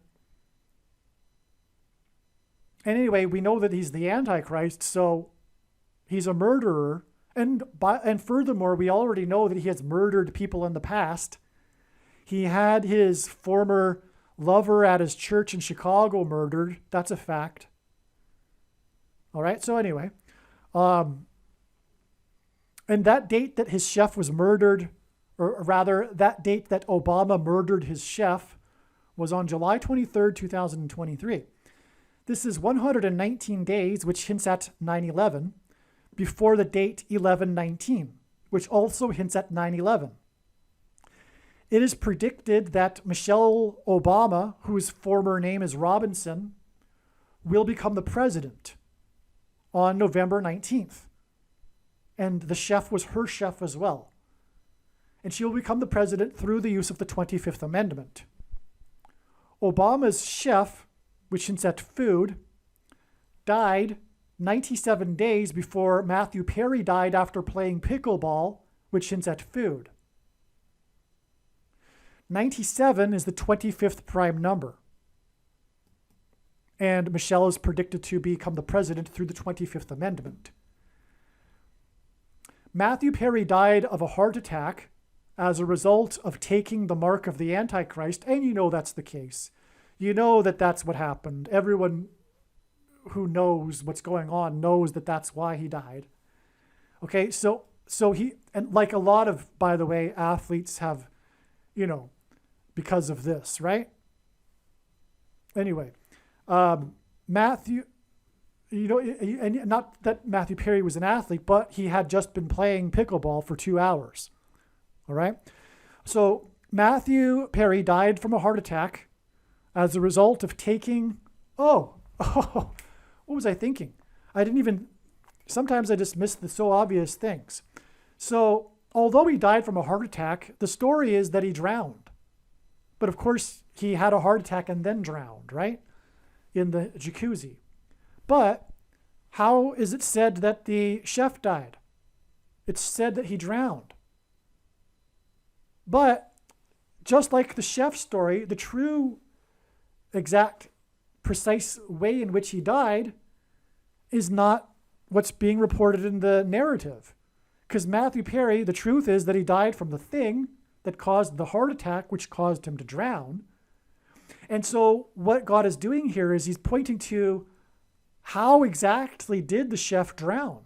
And anyway, we know that he's the Antichrist, so he's a murderer. And furthermore, we already know that he has murdered people in the past. He had his former lover at his church in Chicago murdered. That's a fact. All right, so anyway. And that date that his chef was murdered, or rather, that date that Obama murdered his chef was on July 23rd, 2023. This is 119 days, which hints at 9/11, before the date 11/19, which also hints at 9/11. It is predicted that Michelle Obama, whose former name is Robinson, will become the president on November 19th. And the chef was her chef as well. And she will become the president through the use of the 25th Amendment. Obama's chef, which hints at food, died 97 days before Matthew Perry died after playing pickleball, which hints at food. 97 is the 25th prime number. And Michelle is predicted to become the president through the 25th Amendment. Matthew Perry died of a heart attack as a result of taking the mark of the Antichrist, and you know that's the case. You know that that's what happened. Everyone who knows what's going on knows that that's why he died. Okay, so he, and like a lot of, by the way, athletes have, because of this, right? Anyway, Matthew, and not that Matthew Perry was an athlete, but he had just been playing pickleball for 2 hours. All right. So Matthew Perry died from a heart attack as a result of taking, what was I thinking? Sometimes I just miss the so obvious things. So although he died from a heart attack, the story is that he drowned. But of course, he had a heart attack and then drowned, right? In the jacuzzi. But how is it said that the chef died? It's said that he drowned. But just like the chef story, the true, exact, precise way in which he died is not what's being reported in the narrative. Because Matthew Perry, the truth is that he died from the thing that caused the heart attack, which caused him to drown. And so what God is doing here is he's pointing to how exactly did the chef drown?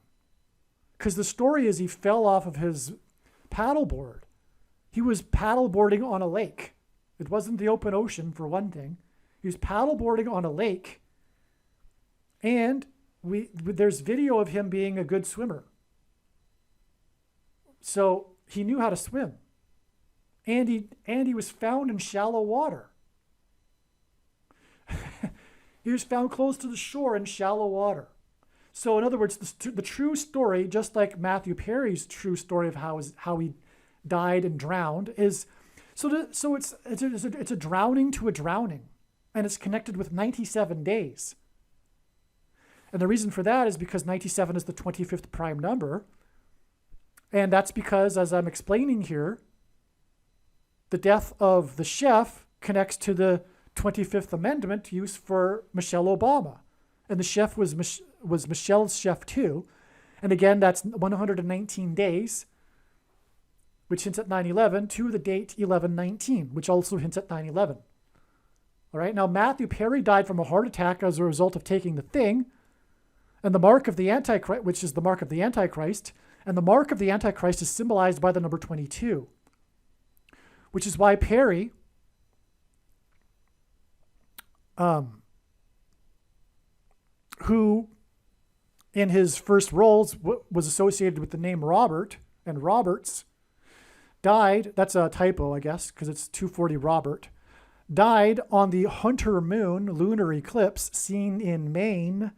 Because the story is he fell off of his paddleboard. He was paddleboarding on a lake. It wasn't the open ocean, for one thing. He was paddleboarding on a lake. And there's video of him being a good swimmer. So he knew how to swim. And he was found in shallow water. He was found close to the shore in shallow water. So in other words, the true story, just like Matthew Perry's true story of how he died and drowned, is it's a drowning to a drowning, and it's connected with 97 days. And the reason for that is because 97 is the 25th prime number, and that's because, as I'm explaining here, the death of the chef connects to the 25th Amendment used for Michelle Obama. And the chef was Michelle's chef too. And again, that's 119 days, which hints at 9/11, to the date 11/19, which also hints at 9/11. All right, now Matthew Perry died from a heart attack as a result of taking the thing, and the mark of the Antichrist, which is the mark of the Antichrist, and the mark of the Antichrist is symbolized by the number 22, which is why Perry who in his first roles was associated with the name Robert and Roberts, died, that's a typo, I guess, because it's 240 Robert, died on the Hunter Moon lunar eclipse seen in Maine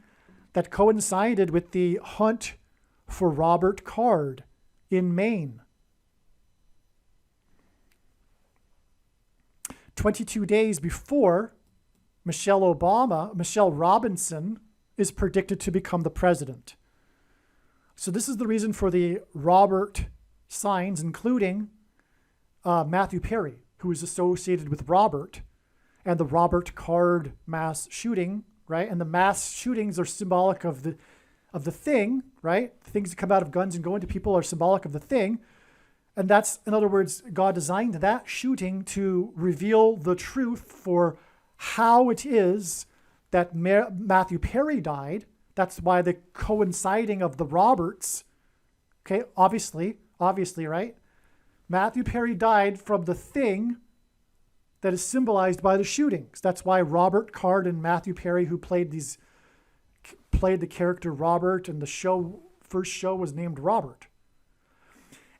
that coincided with the hunt for Robert Card in Maine. 22 days before Michelle Robinson is predicted to become the president. So this is the reason for the Robert signs, including Matthew Perry, who is associated with Robert, and the Robert Card mass shooting right? And the mass shootings are symbolic of the thing, right? Things that come out of guns and go into people are symbolic of the thing. And that's, in other words, God designed that shooting to reveal the truth for how it is that Matthew Perry died. That's why the coinciding of the Roberts, okay, obviously, right? Matthew Perry died from the thing that is symbolized by the shootings. That's why Robert Card and Matthew Perry, who played the character Robert, and the first show was named Robert.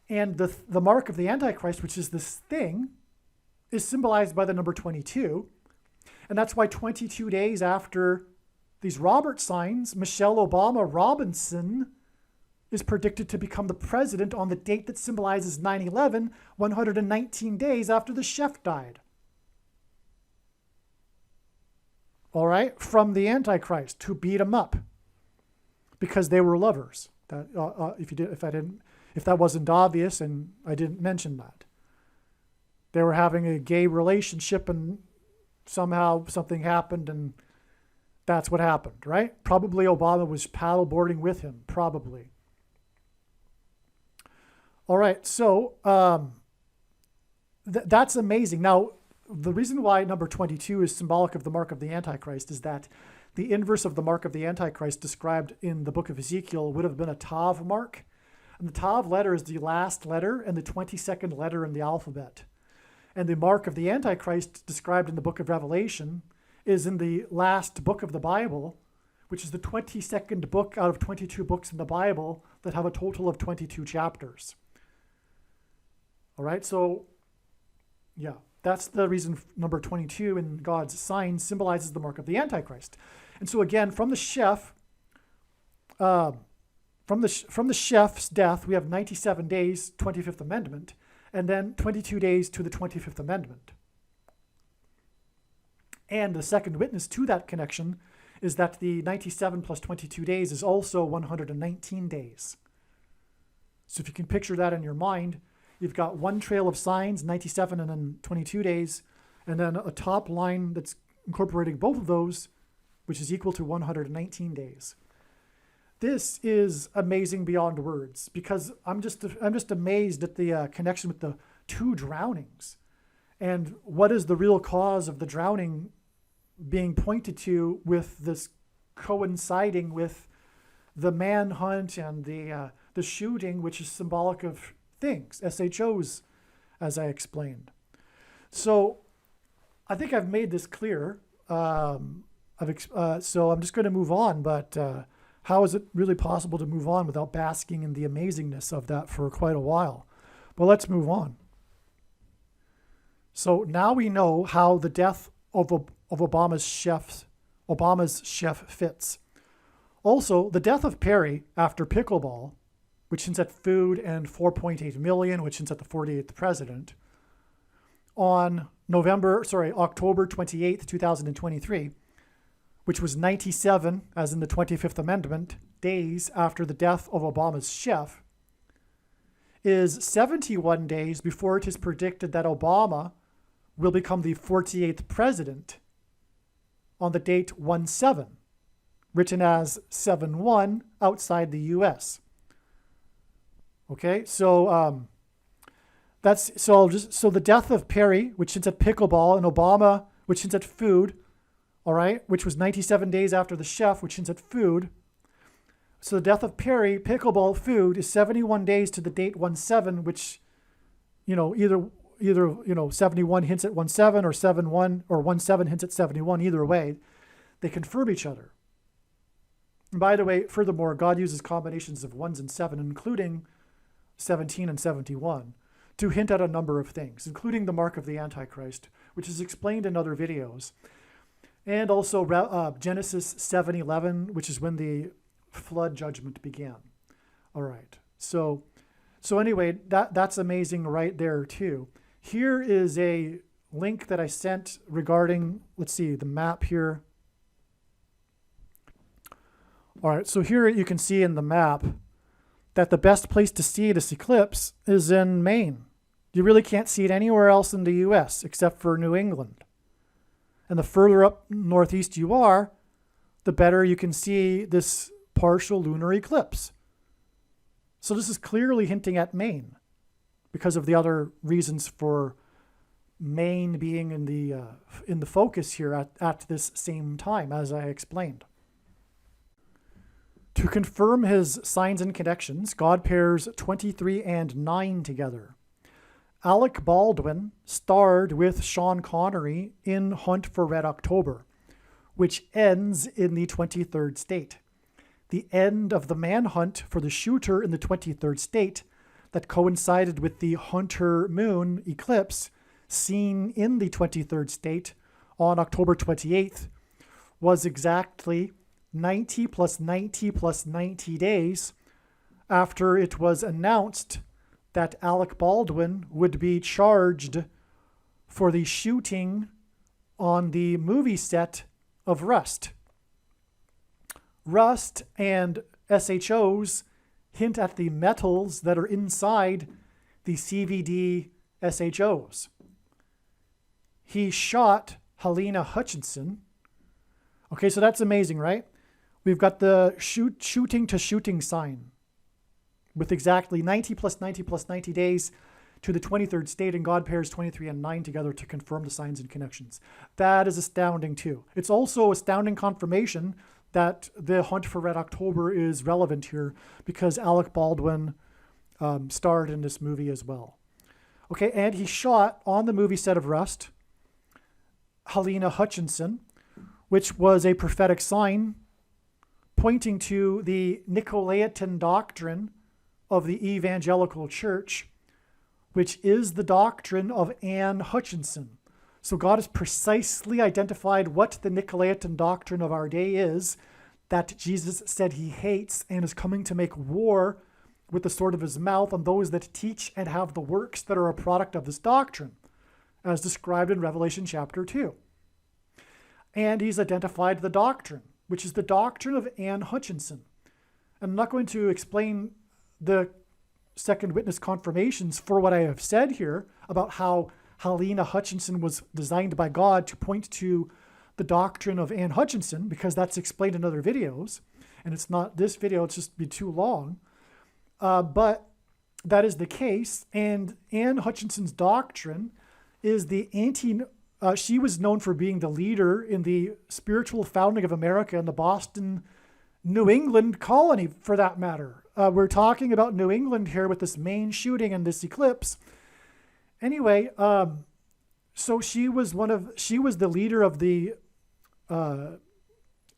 And the mark of the Antichrist, which is this thing, is symbolized by the number 22. And that's why 22 days after these Robert signs, Michelle Obama Robinson is predicted to become the president on the date that symbolizes 9/11, 119 days after the chef died. All right, from the Antichrist, who beat him up because they were lovers. If that wasn't obvious, and I didn't mention that, they were having a gay relationship, and somehow something happened, and that's what happened, right? Probably Obama was paddleboarding with him, probably. All right, so that's amazing. Now, the reason why number 22 is symbolic of the mark of the Antichrist is that the inverse of the mark of the Antichrist described in the book of Ezekiel would have been a Tav mark. And the Tav letter is the last letter and the 22nd letter in the alphabet. And the mark of the Antichrist described in the book of Revelation is in the last book of the Bible, which is the 22nd book out of 22 books in the Bible that have a total of 22 chapters. All right, so yeah, that's the reason number 22 in God's sign symbolizes the mark of the Antichrist. And so again, from the chef, from the chef's death, we have 97 days, 25th Amendment, and then 22 days to the 25th Amendment. And the second witness to that connection is that the 97 plus 22 days is also 119 days. So if you can picture that in your mind, you've got one trail of signs, 97 and then 22 days, and then a top line that's incorporating both of those, which is equal to 119 days. This is amazing beyond words, because I'm just amazed at the connection with the two drownings, and what is the real cause of the drowning being pointed to, with this coinciding with the manhunt and the shooting, which is symbolic of things, SHOs, as I explained. So I think I've made this clear. So I'm just going to move on, but how is it really possible to move on without basking in the amazingness of that for quite a while? Well, let's move on. So now we know how the death of Obama's chef fits. Also, the death of Perry after pickleball, which hints at food, and 4.8 million, which hints at the 48th president, on October 28th, 2023, which was 97, as in the 25th Amendment, days after the death of Obama's chef, is 71 days before it is predicted that Obama will become the 48th president on the date 1/7, written as 7/1 outside the U.S. Okay, so so the death of Perry, which hints at pickleball, and Obama, which hints at food, all right, which was 97 days after the chef, which hints at food. So the death of Perry, pickleball, food is 71 days to the date 1/7, which, either 71 hints at 1/7 or 7/1 or 1/7 hints at 71. Either way, they confirm each other. And by the way, furthermore, God uses combinations of 1s and 7, including 17 and 71, to hint at a number of things, including the mark of the Antichrist, which is explained in other videos. And also Genesis 7:11, which is when the flood judgment began. All right. So anyway, that's amazing right there too. Here is a link that I sent regarding, let's see, the map here. All right. So here you can see in the map that the best place to see this eclipse is in Maine. You really can't see it anywhere else in the U.S. except for New England. And the further up northeast you are, the better you can see this partial lunar eclipse. So this is clearly hinting at Maine because of the other reasons for Maine being in the focus here at this same time, as I explained. To confirm his signs and connections, God pairs 23 and 9 together. Alec Baldwin starred with Sean Connery in Hunt for Red October, which ends in the 23rd state. The end of the manhunt for the shooter in the 23rd state that coincided with the Hunter moon eclipse seen in the 23rd state on October 28th was exactly 90 plus 90 plus 90 days after it was announced that Alec Baldwin would be charged for the shooting on the movie set of Rust. Rust and SHOs hint at the metals that are inside the CVD SHOs. He shot Helena Hutchinson. Okay, so that's amazing, right? We've got the shooting to shooting sign with exactly 90 plus 90 plus 90 days to the 23rd state, and God pairs 23 and 9 together to confirm the signs and connections. That is astounding too. It's also astounding confirmation that the Hunt for Red October is relevant here because Alec Baldwin starred in this movie as well. Okay, and he shot on the movie set of Rust Helena Hutchinson, which was a prophetic sign pointing to the Nicolaitan doctrine of the evangelical church, which is the doctrine of Anne Hutchinson. So God has precisely identified what the Nicolaitan doctrine of our day is, that Jesus said he hates and is coming to make war with the sword of his mouth on those that teach and have the works that are a product of this doctrine, as described in Revelation chapter 2. And he's identified the doctrine, which is the doctrine of Anne Hutchinson. I'm not going to explain the second witness confirmations for what I have said here about how Helena Hutchinson was designed by God to point to the doctrine of Anne Hutchinson, because that's explained in other videos, and it's not this video, it's just be too long. But that is the case, and Anne Hutchinson's doctrine is the she was known for being the leader in the spiritual founding of America in the Boston, New England colony, for that matter. We're talking about New England here with this Maine shooting and this eclipse. Anyway, so she was the leader of the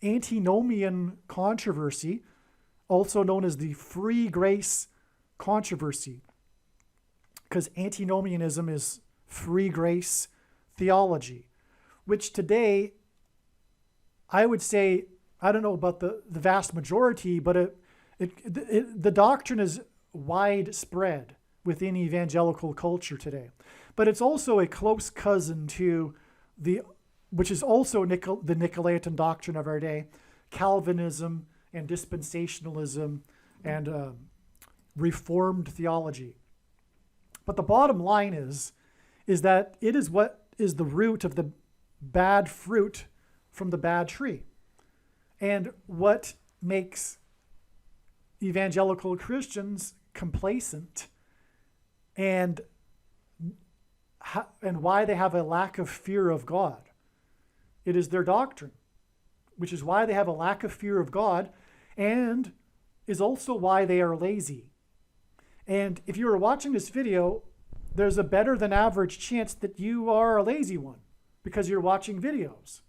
antinomian controversy, also known as the free grace controversy, because antinomianism is free grace theology, which today I would say, I don't know about the vast majority, but the doctrine is widespread within evangelical culture today. But it's also a close cousin to which is also the Nicolaitan doctrine of our day, Calvinism and dispensationalism and Reformed theology. But the bottom line is that it is what is the root of the bad fruit from the bad tree. And what makes evangelical Christians complacent and why they have a lack of fear of God. It is their doctrine, which is why they have a lack of fear of God, and is also why they are lazy. And if you are watching this video, there's a better than average chance that you are a lazy one because you're watching videos.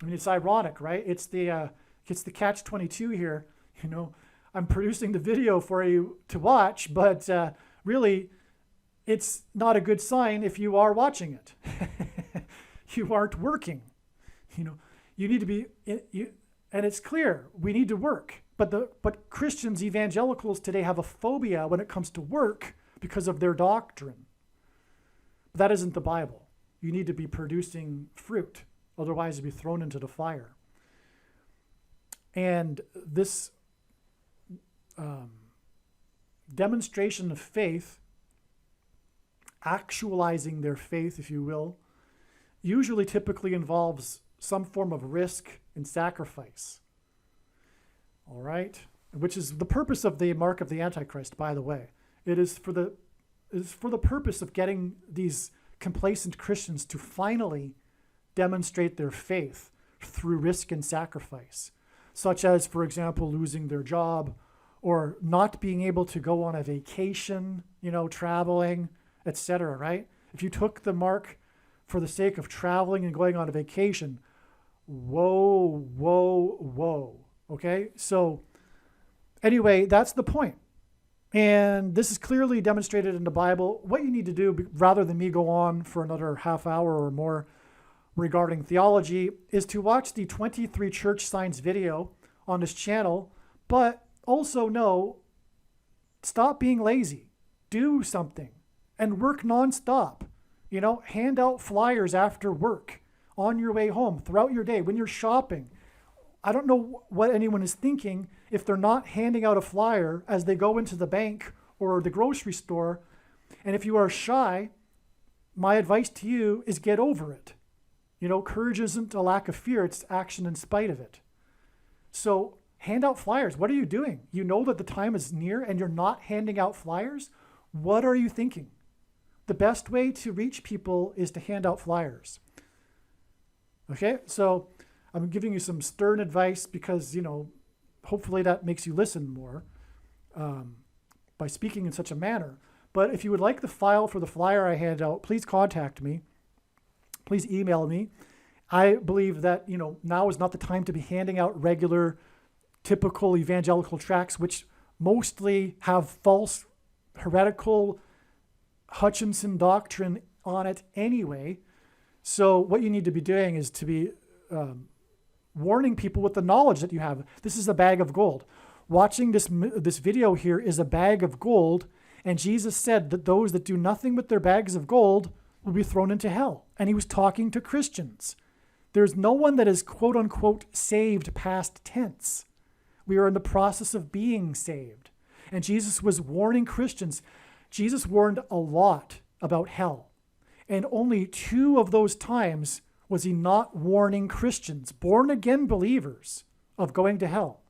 I mean, it's ironic, right? It's the catch-22 here. You know, I'm producing the video for you to watch, but really, it's not a good sign if you are watching it. You aren't working. You know, you need to be, and it's clear we need to work. But Christians, evangelicals today have a phobia when it comes to work because of their doctrine. But that isn't the Bible. You need to be producing fruit, otherwise you'll be thrown into the fire. And this demonstration of faith, actualizing their faith, if you will, usually typically involves some form of risk and sacrifice. All right? Which is the purpose of the mark of the Antichrist, by the way. It is for the purpose of getting these complacent Christians to finally demonstrate their faith through risk and sacrifice, such as, for example, losing their job or not being able to go on a vacation, traveling, etc., right? If you took the mark for the sake of traveling and going on a vacation, whoa, okay? So anyway, that's the point. And this is clearly demonstrated in the Bible. What you need to do, rather than me go on for another half hour or more regarding theology, is to watch the 23 church signs video on this channel, but also stop being lazy. Do something and work nonstop. Hand out flyers after work, on your way home, throughout your day, when you're shopping. I don't know what anyone is thinking if they're not handing out a flyer as they go into the bank or the grocery store. And if you are shy, my advice to you is get over it. Courage isn't a lack of fear, it's action in spite of it. So hand out flyers. What are you doing? You know that the time is near and you're not handing out flyers? What are you thinking? The best way to reach people is to hand out flyers. Okay, so I'm giving you some stern advice because, hopefully that makes you listen more by speaking in such a manner. But if you would like the file for the flyer I hand out, please contact me. Please email me. I believe that, now is not the time to be handing out regular, typical evangelical tracts, which mostly have false, heretical Hutchinson doctrine on it anyway. So what you need to be doing is to be warning people with the knowledge that you have. This is a bag of gold. Watching this video here is a bag of gold, and Jesus said that those that do nothing with their bags of gold will be thrown into hell. And he was talking to Christians. There's no one that is quote unquote saved past tense. We are in the process of being saved. And Jesus was warning Christians. Jesus warned a lot about hell. And only 2 of those times was he not warning Christians, born-again believers, of going to hell.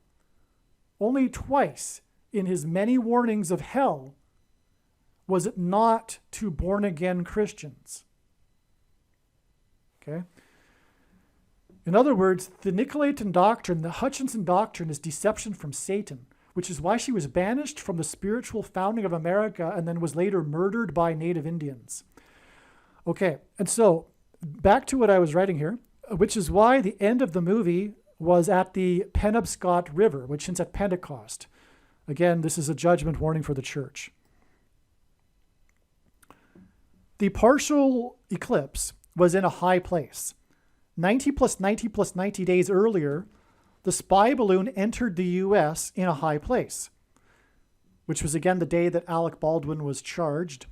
Only twice in his many warnings of hell was it not to born-again Christians. Okay? In other words, the Nicolaitan doctrine, the Hutchinson doctrine, is deception from Satan, which is why she was banished from the spiritual founding of America and then was later murdered by Native Indians. Okay, and so back to what I was writing here, which is why the end of the movie was at the Penobscot River, which is at Pentecost. Again, this is a judgment warning for the church. The partial eclipse was in a high place. 90 plus 90 plus 90 days earlier, the spy balloon entered the U.S. in a high place, which was again the day that Alec Baldwin was charged.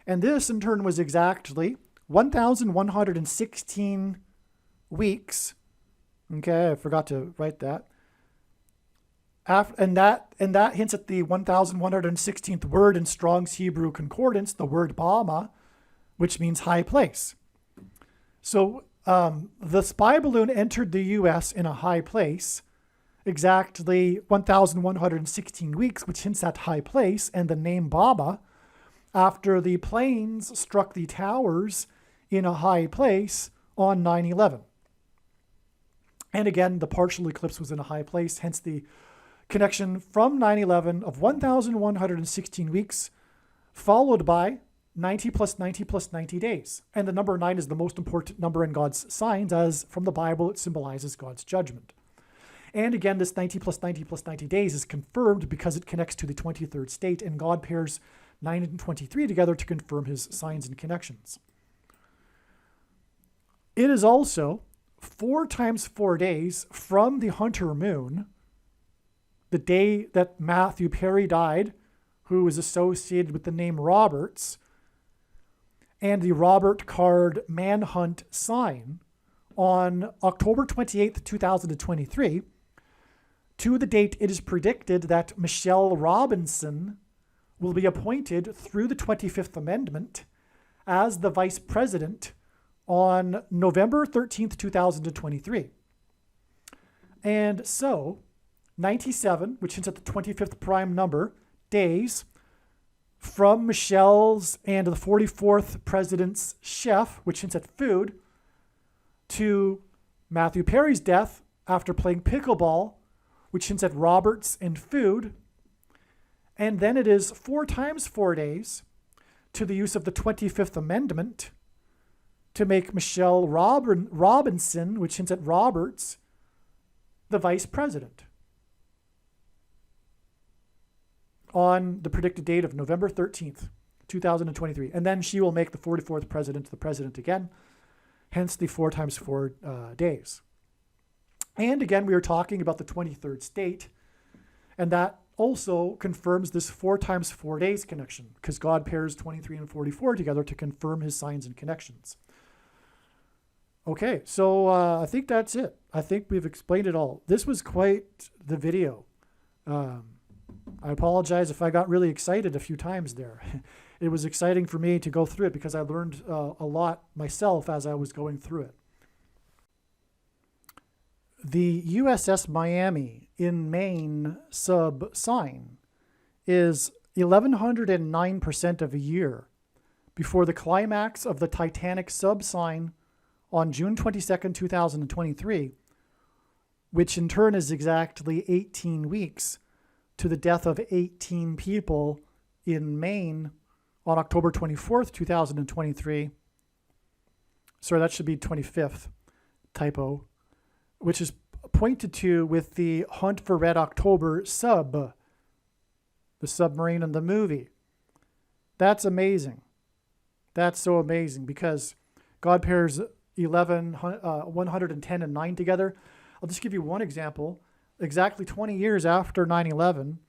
And this, in turn, was exactly 1,116 weeks. Okay, I forgot to write that. And that hints at the 1,116th word in Strong's Hebrew Concordance, the word Bama, which means high place. So the spy balloon entered the U.S. in a high place, exactly 1,116 weeks, which hints at high place, and the name Bama, after the planes struck the towers in a high place on 9/11. And again, the partial eclipse was in a high place, hence the connection from 9/11 of 1,116 weeks, followed by 90 plus 90 plus 90 days. And the number 9 is the most important number in God's signs, as from the Bible it symbolizes God's judgment. And again, this 90 plus 90 plus 90 days is confirmed because it connects to the 23rd state, and God pairs 9 and 23 together to confirm his signs and connections. It is also 4 times 4 days from the Hunter moon, the day that Matthew Perry died, who is associated with the name Roberts, and the Robert Card Manhunt sign on October 28th, 2023, to the date it is predicted that Michelle Robinson will be appointed through the 25th Amendment as the vice president on November 13th, 2023. And so 97, which hints at the 25th prime number, days from Michelle's and the 44th president's chef, which hints at food, to Matthew Perry's death after playing pickleball, which hints at Roberts and food. And then it is 4 times 4 days to the use of the 25th Amendment to make Michelle Robinson, which hints at Roberts, the vice president on the predicted date of November 13th, 2023. And then she will make the 44th president the president again, hence the 4 times 4 days. And again, we are talking about the 23rd state, and that also confirms this 4 times 4 days connection, because God pairs 23 and 44 together to confirm his signs and connections. Okay, so I think that's it. I think we've explained it all. This was quite the video. I apologize if I got really excited a few times there. It was exciting for me to go through it because I learned a lot myself as I was going through it. The USS Miami in Maine sub sign is 1109% of a year before the climax of the Titanic sub sign on June 22nd, 2023, which in turn is exactly 18 weeks to the death of 18 people in Maine on October 24th, 2023. Sorry, that should be 25th, typo, which is pointed to with the Hunt for Red October sub, the submarine in the movie. That's amazing. That's so amazing because God pairs 110 and 9 together. I'll just give you one example. Exactly 20 years after 9/11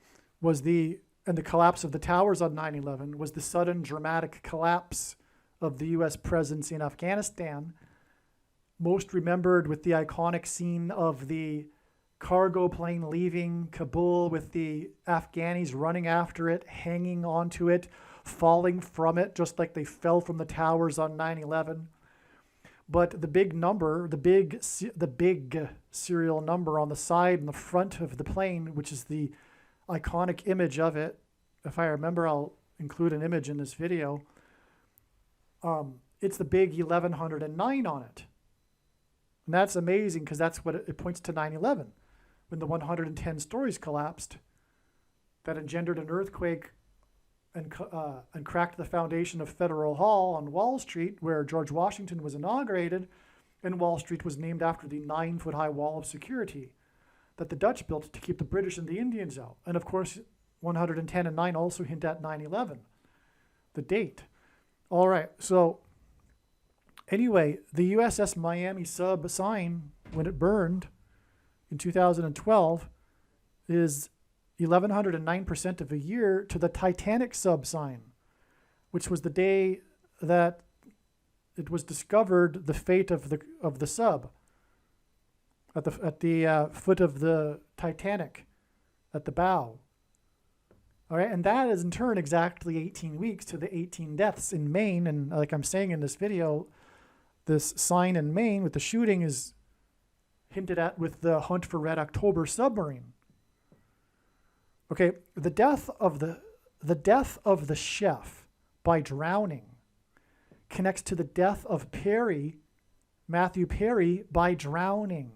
and the collapse of the towers on 9/11 was the sudden dramatic collapse of the U.S. presence in Afghanistan, most remembered with the iconic scene of the cargo plane leaving Kabul with the Afghanis running after it, hanging onto it, falling from it, just like they fell from the towers on 9/11. But the big number, the big serial number on the side and the front of the plane, which is the iconic image of it, if I remember, I'll include an image in this video. It's the big 1109 on it. And that's amazing because that's what it points to 9/11, when the 110 stories collapsed that engendered an earthquake and cracked the foundation of Federal Hall on Wall Street, where George Washington was inaugurated, and Wall Street was named after the 9-foot-high wall of security that the Dutch built to keep the British and the Indians out. And of course, 110 and 9 also hint at 9/11, the date. All right, so anyway, the USS Miami sub sign, when it burned in 2012, is 1109% of a year to the Titanic sub sign, which was the day that it was discovered the fate of the sub at the foot of the Titanic, at the bow. All right, and that is in turn exactly 18 weeks to the 18 deaths in Maine. And like I'm saying in this video, this sign in Maine with the shooting is hinted at with the Hunt for Red October submarine. Okay, the death of the chef by drowning connects to the death of Matthew Perry, by drowning.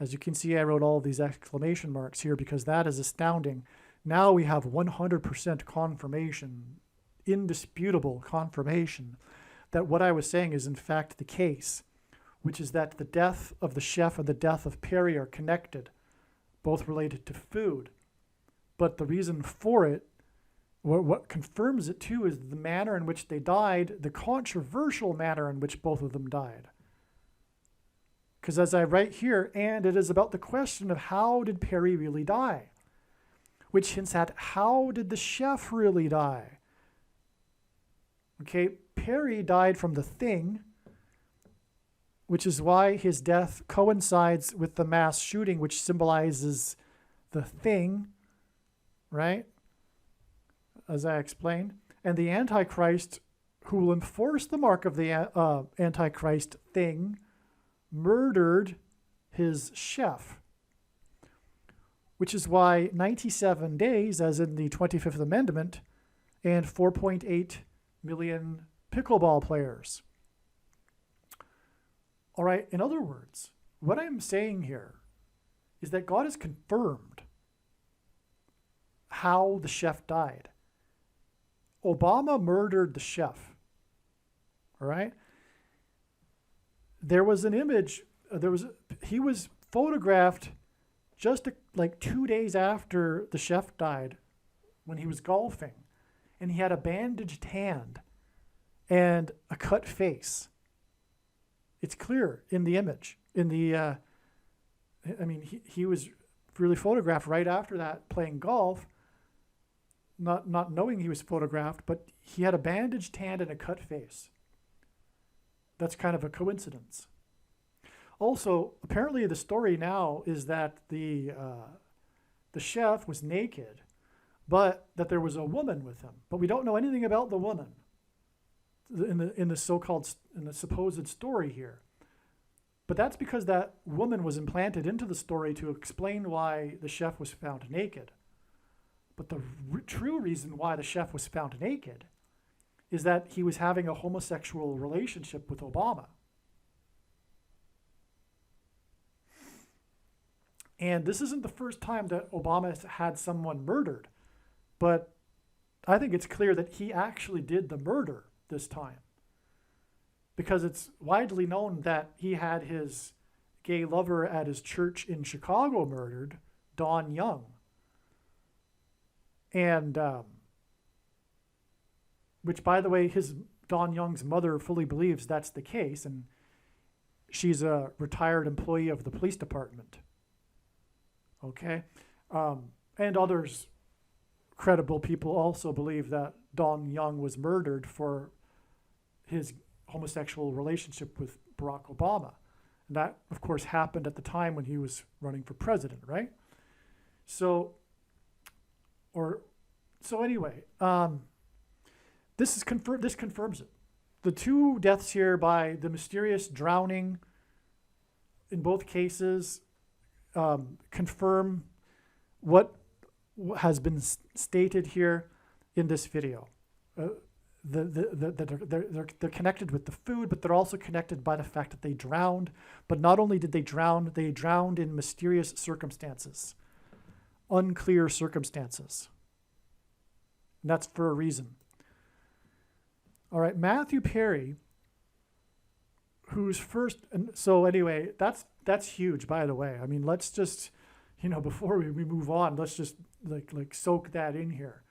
As you can see, I wrote all these exclamation marks here because that is astounding. Now we have 100% confirmation, indisputable confirmation, that what I was saying is in fact the case, which is that the death of the chef and the death of Perry are connected, both related to food. But the reason for it, what confirms it too, is the manner in which they died, the controversial manner in which both of them died. Because as I write here, and it is about the question of how did Perry really die? Which hints at how did the chef really die? Okay, Perry died from the Thing, which is why his death coincides with the mass shooting, which symbolizes the Thing, right? As I explained. And the Antichrist, who will enforce the mark of the Antichrist thing, murdered his chef, which is why 97 days, as in the 25th Amendment, and 4.8 million pickleball players. All right, in other words, what I'm saying here is that God has confirmed how the chef died. Obama murdered the chef. All right? There was an image, he was photographed just like 2 days after the chef died when he was golfing, and he had a bandaged hand and a cut face. It's clear in the image. He was really photographed right after that playing golf, not knowing he was photographed, but he had a bandaged hand and a cut face. That's kind of a coincidence. Also, apparently the story now is that the chef was naked, but that there was a woman with him. But we don't know anything about the woman in the supposed story here. But that's because that woman was implanted into the story to explain why the chef was found naked. But the true reason why the chef was found naked is that he was having a homosexual relationship with Obama. And this isn't the first time that Obama has had someone murdered, but I think it's clear that he actually did the murder this time, because it's widely known that he had his gay lover at his church in Chicago murdered, Don Young. And which, by the way, Don Young's mother fully believes that's the case, and she's a retired employee of the police department. Okay? And others, credible people, also believe that Don Young was murdered for his homosexual relationship with Barack Obama. And that, of course, happened at the time when he was running for president, right? So anyway, this confirms it. The two deaths here by the mysterious drowning in both cases confirm what has been stated here in this video. They're connected with the food, but they're also connected by the fact that they drowned. But not only did they drowned in mysterious circumstances, unclear circumstances. And that's for a reason. All right, Matthew Perry, who's first, and so anyway, that's huge, by the way. I mean, let's just, before we move on, let's just like soak that in here.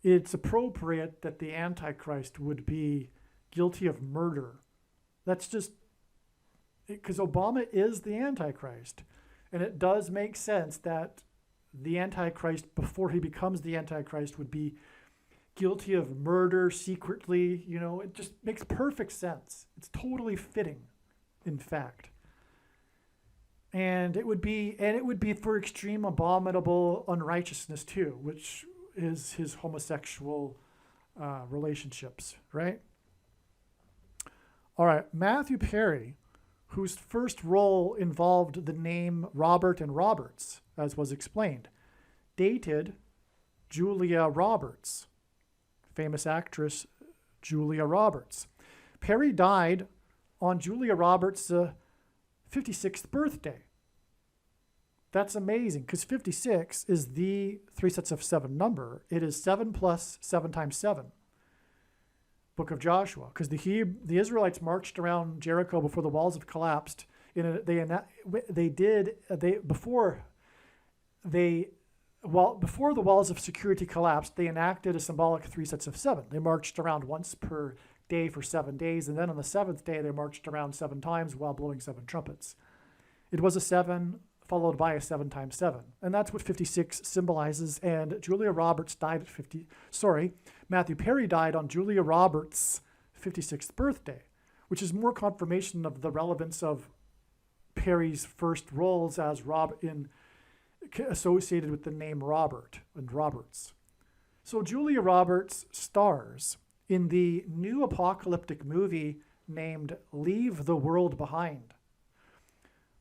It's appropriate that the Antichrist would be guilty of murder. That's just because Obama is the Antichrist, and it does make sense that the Antichrist, before he becomes the Antichrist, would be guilty of murder secretly. It just makes perfect sense. It's totally fitting, in fact. And it would be for extreme abominable unrighteousness too, which is his homosexual relationships, right? All right, Matthew Perry, whose first role involved the name Robert and Roberts, as was explained, dated Julia Roberts, famous actress Julia Roberts. Perry died on Julia Roberts' 56th birthday. That's amazing, because 56 is the 3 sets of 7 number. It is 7 plus 7 times 7. Book of Joshua, because the Israelites marched around Jericho before the walls have collapsed. Before the walls of security collapsed, they enacted a symbolic 3 sets of 7. They marched around once per day for 7 days, and then on the 7th day they marched around 7 times while blowing 7 trumpets. It was a 7 followed by a 7 times 7, and that's what 56 symbolizes. And Matthew Perry died on Julia Roberts' 56th birthday, which is more confirmation of the relevance of Perry's first roles as associated with the name Robert and Roberts. So Julia Roberts stars in the new apocalyptic movie named Leave the World Behind.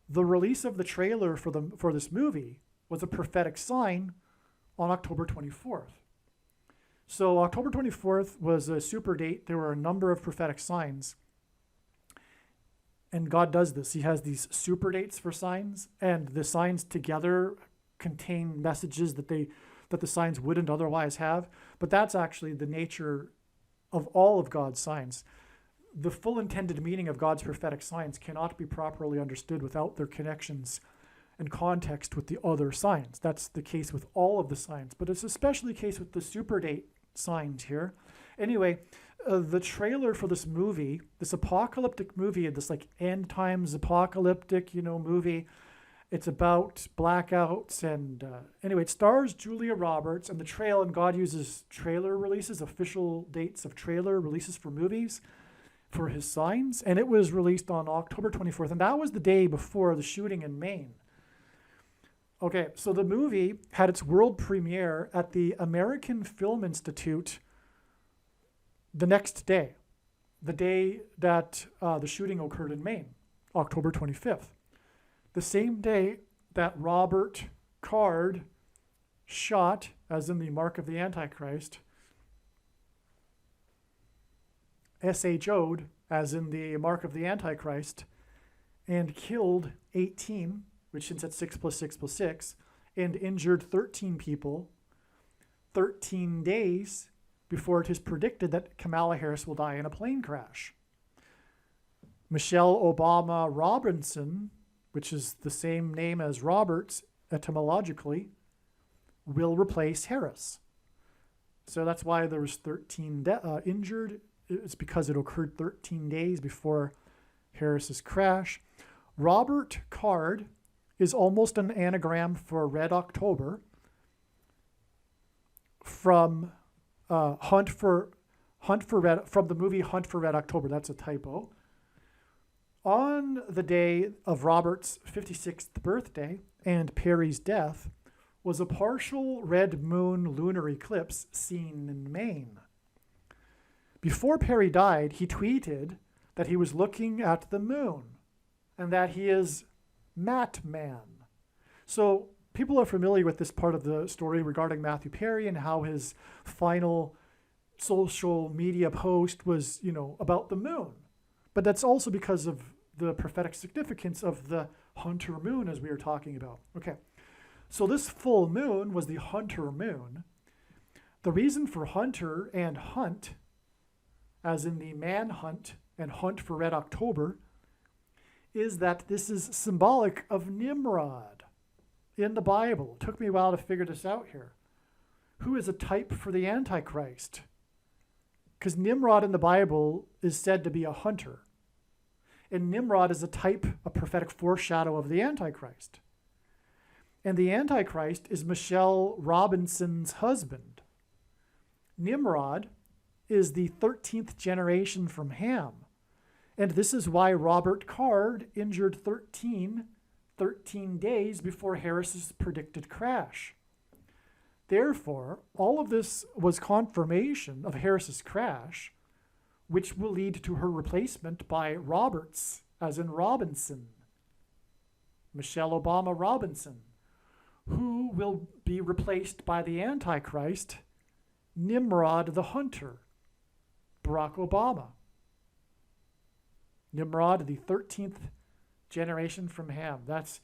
The release of the trailer for this movie was a prophetic sign on October 24th. So October 24th was a super date. There were a number of prophetic signs. And God does this. He has these super dates for signs, and the signs together contain messages that the signs wouldn't otherwise have. But that's actually the nature of all of God's signs. The full intended meaning of God's prophetic signs cannot be properly understood without their connections and context with the other signs. That's the case with all of the signs, but it's especially the case with the super date signs here. Anyway, the trailer for this movie, this apocalyptic movie, this like end times apocalyptic, movie, it's about blackouts, and anyway, it stars Julia Roberts, and and God uses trailer releases, official dates of trailer releases for movies for his signs, and it was released on October 24th, and that was the day before the shooting in Maine. Okay, so the movie had its world premiere at the American Film Institute the next day, the day that the shooting occurred in Maine, October 25th. The same day that Robert Card shot, as in the Mark of the Antichrist, SHO'd, as in the Mark of the Antichrist, and killed 18, which since it's 6 + 6 + 6, and injured 13 people 13 days before it is predicted that Kamala Harris will die in a plane crash. Michelle Obama Robinson, which is the same name as Roberts etymologically, will replace Harris. So that's why there was 13 injured. It's because it occurred 13 days before Harris's crash. Robert Card is almost an anagram for Red October from Hunt for Red, from the movie Hunt for Red October. That's a typo. On the day of Robert's 56th birthday and Perry's death was a partial red moon lunar eclipse seen in Maine. Before Perry died, he tweeted that he was looking at the moon and that he is Matman. So people are familiar with this part of the story regarding Matthew Perry and how his final social media post was, about the moon. But that's also because of the prophetic significance of the hunter moon, as we were talking about. Okay, so this full moon was the hunter moon. The reason for hunter and hunt, as in the manhunt and Hunt for Red October, is that this is symbolic of Nimrod in the Bible. It took me a while to figure this out here. Who is a type for the Antichrist? Because Nimrod in the Bible is said to be a hunter. And Nimrod is a type, a prophetic foreshadow of the Antichrist. And the Antichrist is Michelle Robinson's husband. Nimrod is the 13th generation from Ham. And this is why Robert Card injured 13 days before Harris's predicted crash. Therefore, all of this was confirmation of Harris's crash, which will lead to her replacement by Roberts, as in Robinson, Michelle Obama Robinson, who will be replaced by the Antichrist, Nimrod the Hunter, Barack Obama. Nimrod, the 13th generation from Ham. That's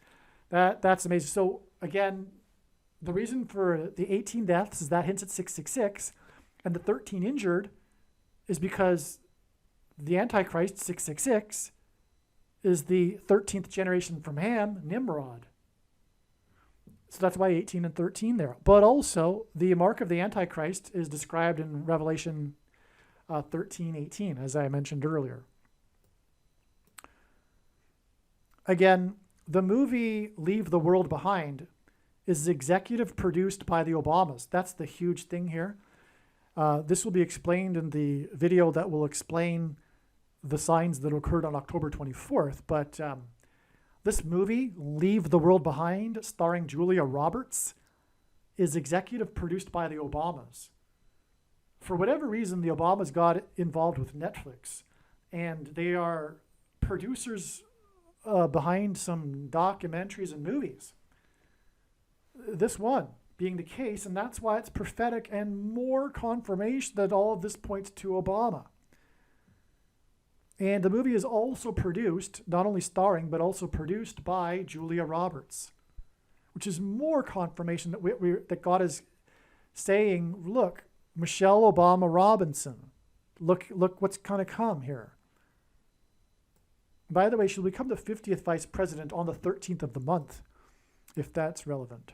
amazing. So again, the reason for the 18 deaths is that hints at 666, and the 13 injured is because the Antichrist, 666, is the 13th generation from Ham, Nimrod. So that's why 18 and 13 there. But also, the mark of the Antichrist is described in Revelation 13:18, as I mentioned earlier. Again, the movie Leave the World Behind is executive produced by the Obamas. That's the huge thing here. This will be explained in the video that will explain the signs that occurred on October 24th. But this movie, Leave the World Behind, starring Julia Roberts, is executive produced by the Obamas. for whatever reason, the Obamas got involved with Netflix, and they are producers behind some documentaries and movies. This one being the case, and that's why it's prophetic and more confirmation that all of this points to Obama. And the movie is also produced, not only starring, but also produced by Julia Roberts, which is more confirmation that that God is saying, look, Michelle Obama Robinson, look what's going to come here. By the way, she'll become the 50th vice president on the 13th of the month, if that's relevant.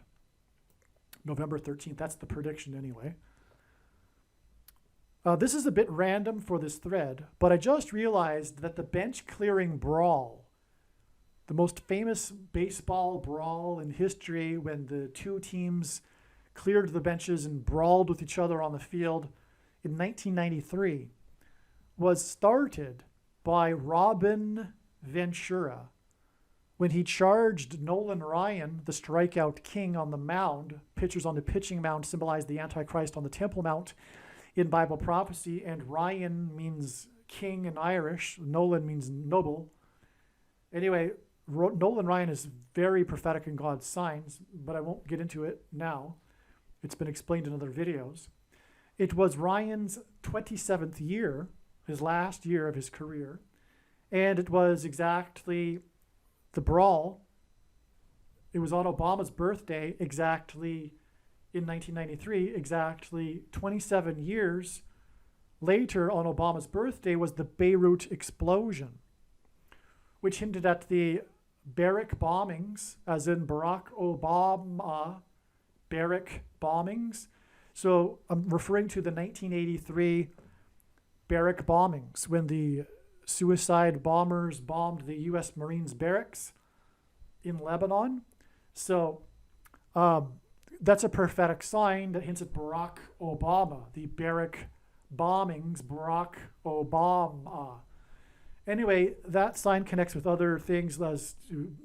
November 13th, that's the prediction anyway. This is a bit random for this thread, but I just realized that the bench clearing brawl, the most famous baseball brawl in history when the two teams cleared the benches and brawled with each other on the field in 1993, was started by Robin Ventura when he charged Nolan Ryan, the strikeout king, on the mound. Pitchers on the pitching mound symbolize the Antichrist on the Temple Mount in Bible prophecy, and Ryan means king in Irish. Nolan means noble. Anyway, Nolan Ryan is very prophetic in God's signs, but I won't get into it now. It's been explained in other videos. It was Ryan's 27th year, his last year of his career, and it was exactly the brawl. It was on Obama's birthday, exactly in 1993, exactly 27 years later on Obama's birthday was the Beirut explosion, which hinted at the Barrack bombings, as in Barack Obama, Barrack bombings. So I'm referring to the 1983 Barrack bombings when the suicide bombers bombed the U.S. Marines barracks in Lebanon. So that's a prophetic sign that hints at Barack Obama, the Barrack bombings, Barack Obama. Anyway, that sign connects with other things as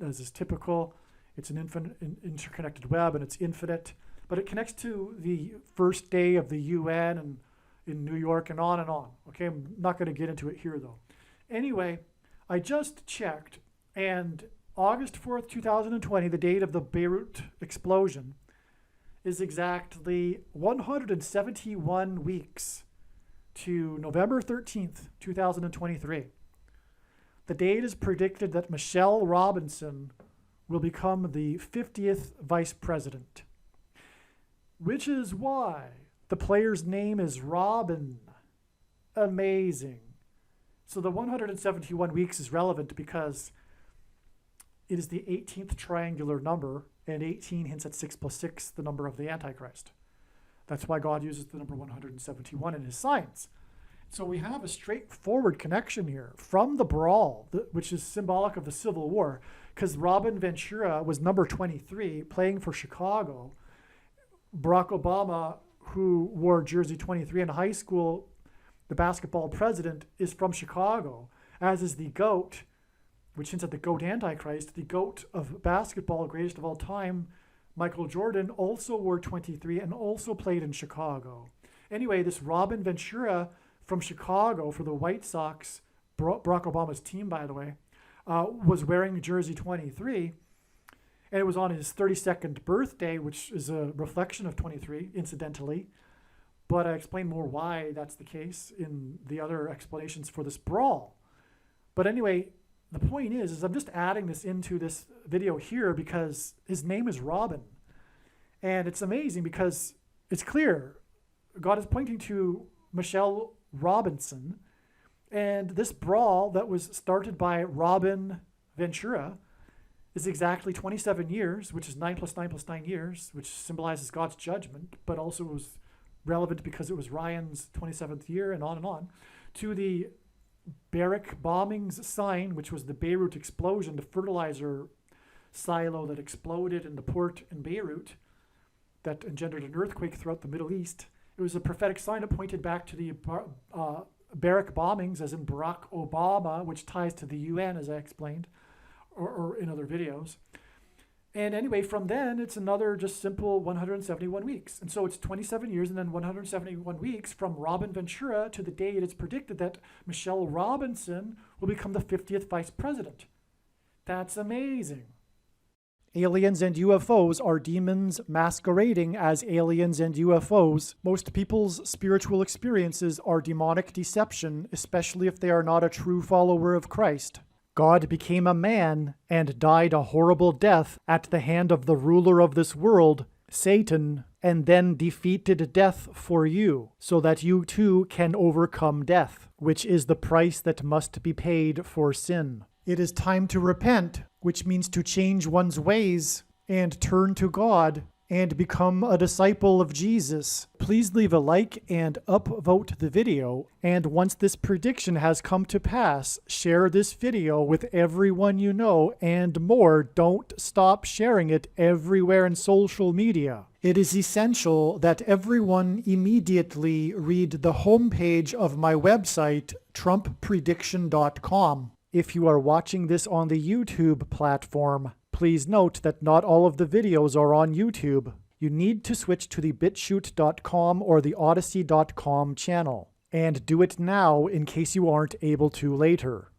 is typical. It's an interconnected web, and it's infinite. But it connects to the first day of the UN and in New York and on and on. Okay, I'm not going to get into it here, though. Anyway, I just checked, and August 4th, 2020, the date of the Beirut explosion, is exactly 171 weeks to November 13th, 2023. The date is predicted that Michelle Robinson will become the 50th vice president, which is why the player's name is Robin. Amazing. So the 171 weeks is relevant because it is the 18th triangular number, and 18 hints at 6 plus 6, the number of the Antichrist. That's why God uses the number 171 in his signs. So we have a straightforward connection here from the brawl, which is symbolic of the Civil War, because Robin Ventura was number 23 playing for Chicago. Barack Obama, who wore jersey 23 in high school, the basketball president, is from Chicago, as is the GOAT, which hints at the GOAT Antichrist, the GOAT of basketball, greatest of all time, Michael Jordan, also wore 23 and also played in Chicago. Anyway, this Robin Ventura from Chicago for the White Sox, Barack Obama's team, by the way, was wearing jersey 23, and it was on his 32nd birthday, which is a reflection of 23, incidentally. But I explain more why that's the case in the other explanations for this brawl. But anyway, the point is I'm just adding this into this video here because his name is Robin. And it's amazing because it's clear God is pointing to Michelle Robinson. And this brawl that was started by Robin Ventura is exactly 27 years, which is 9 plus 9 plus 9 years, which symbolizes God's judgment, but also was relevant because it was Ryan's 27th year and on, to the Barrack bombings sign, which was the Beirut explosion, the fertilizer silo that exploded in the port in Beirut that engendered an earthquake throughout the Middle East. It was a prophetic sign that pointed back to the Barrack bombings, as in Barack Obama, which ties to the UN, as I explained, or in other videos. And anyway, from then, it's another just simple 171 weeks. And so it's 27 years and then 171 weeks from Robin Ventura to the day it is predicted that Michelle Robinson will become the 50th vice president. That's amazing. Aliens and UFOs are demons masquerading as aliens and UFOs. Most people's spiritual experiences are demonic deception, especially if they are not a true follower of Christ. God became a man and died a horrible death at the hand of the ruler of this world, Satan, and then defeated death for you, so that you too can overcome death, which is the price that must be paid for sin. It is time to repent, which means to change one's ways and turn to God and become a disciple of Jesus. Please leave a like and upvote the video. And once this prediction has come to pass, share this video with everyone you know and more. Don't stop sharing it everywhere in social media. It is essential that everyone immediately read the homepage of my website, TrumpPrediction.com. If you are watching this on the YouTube platform, please note that not all of the videos are on YouTube. You need to switch to the BitChute.com or the Odyssey.com channel. And do it now in case you aren't able to later.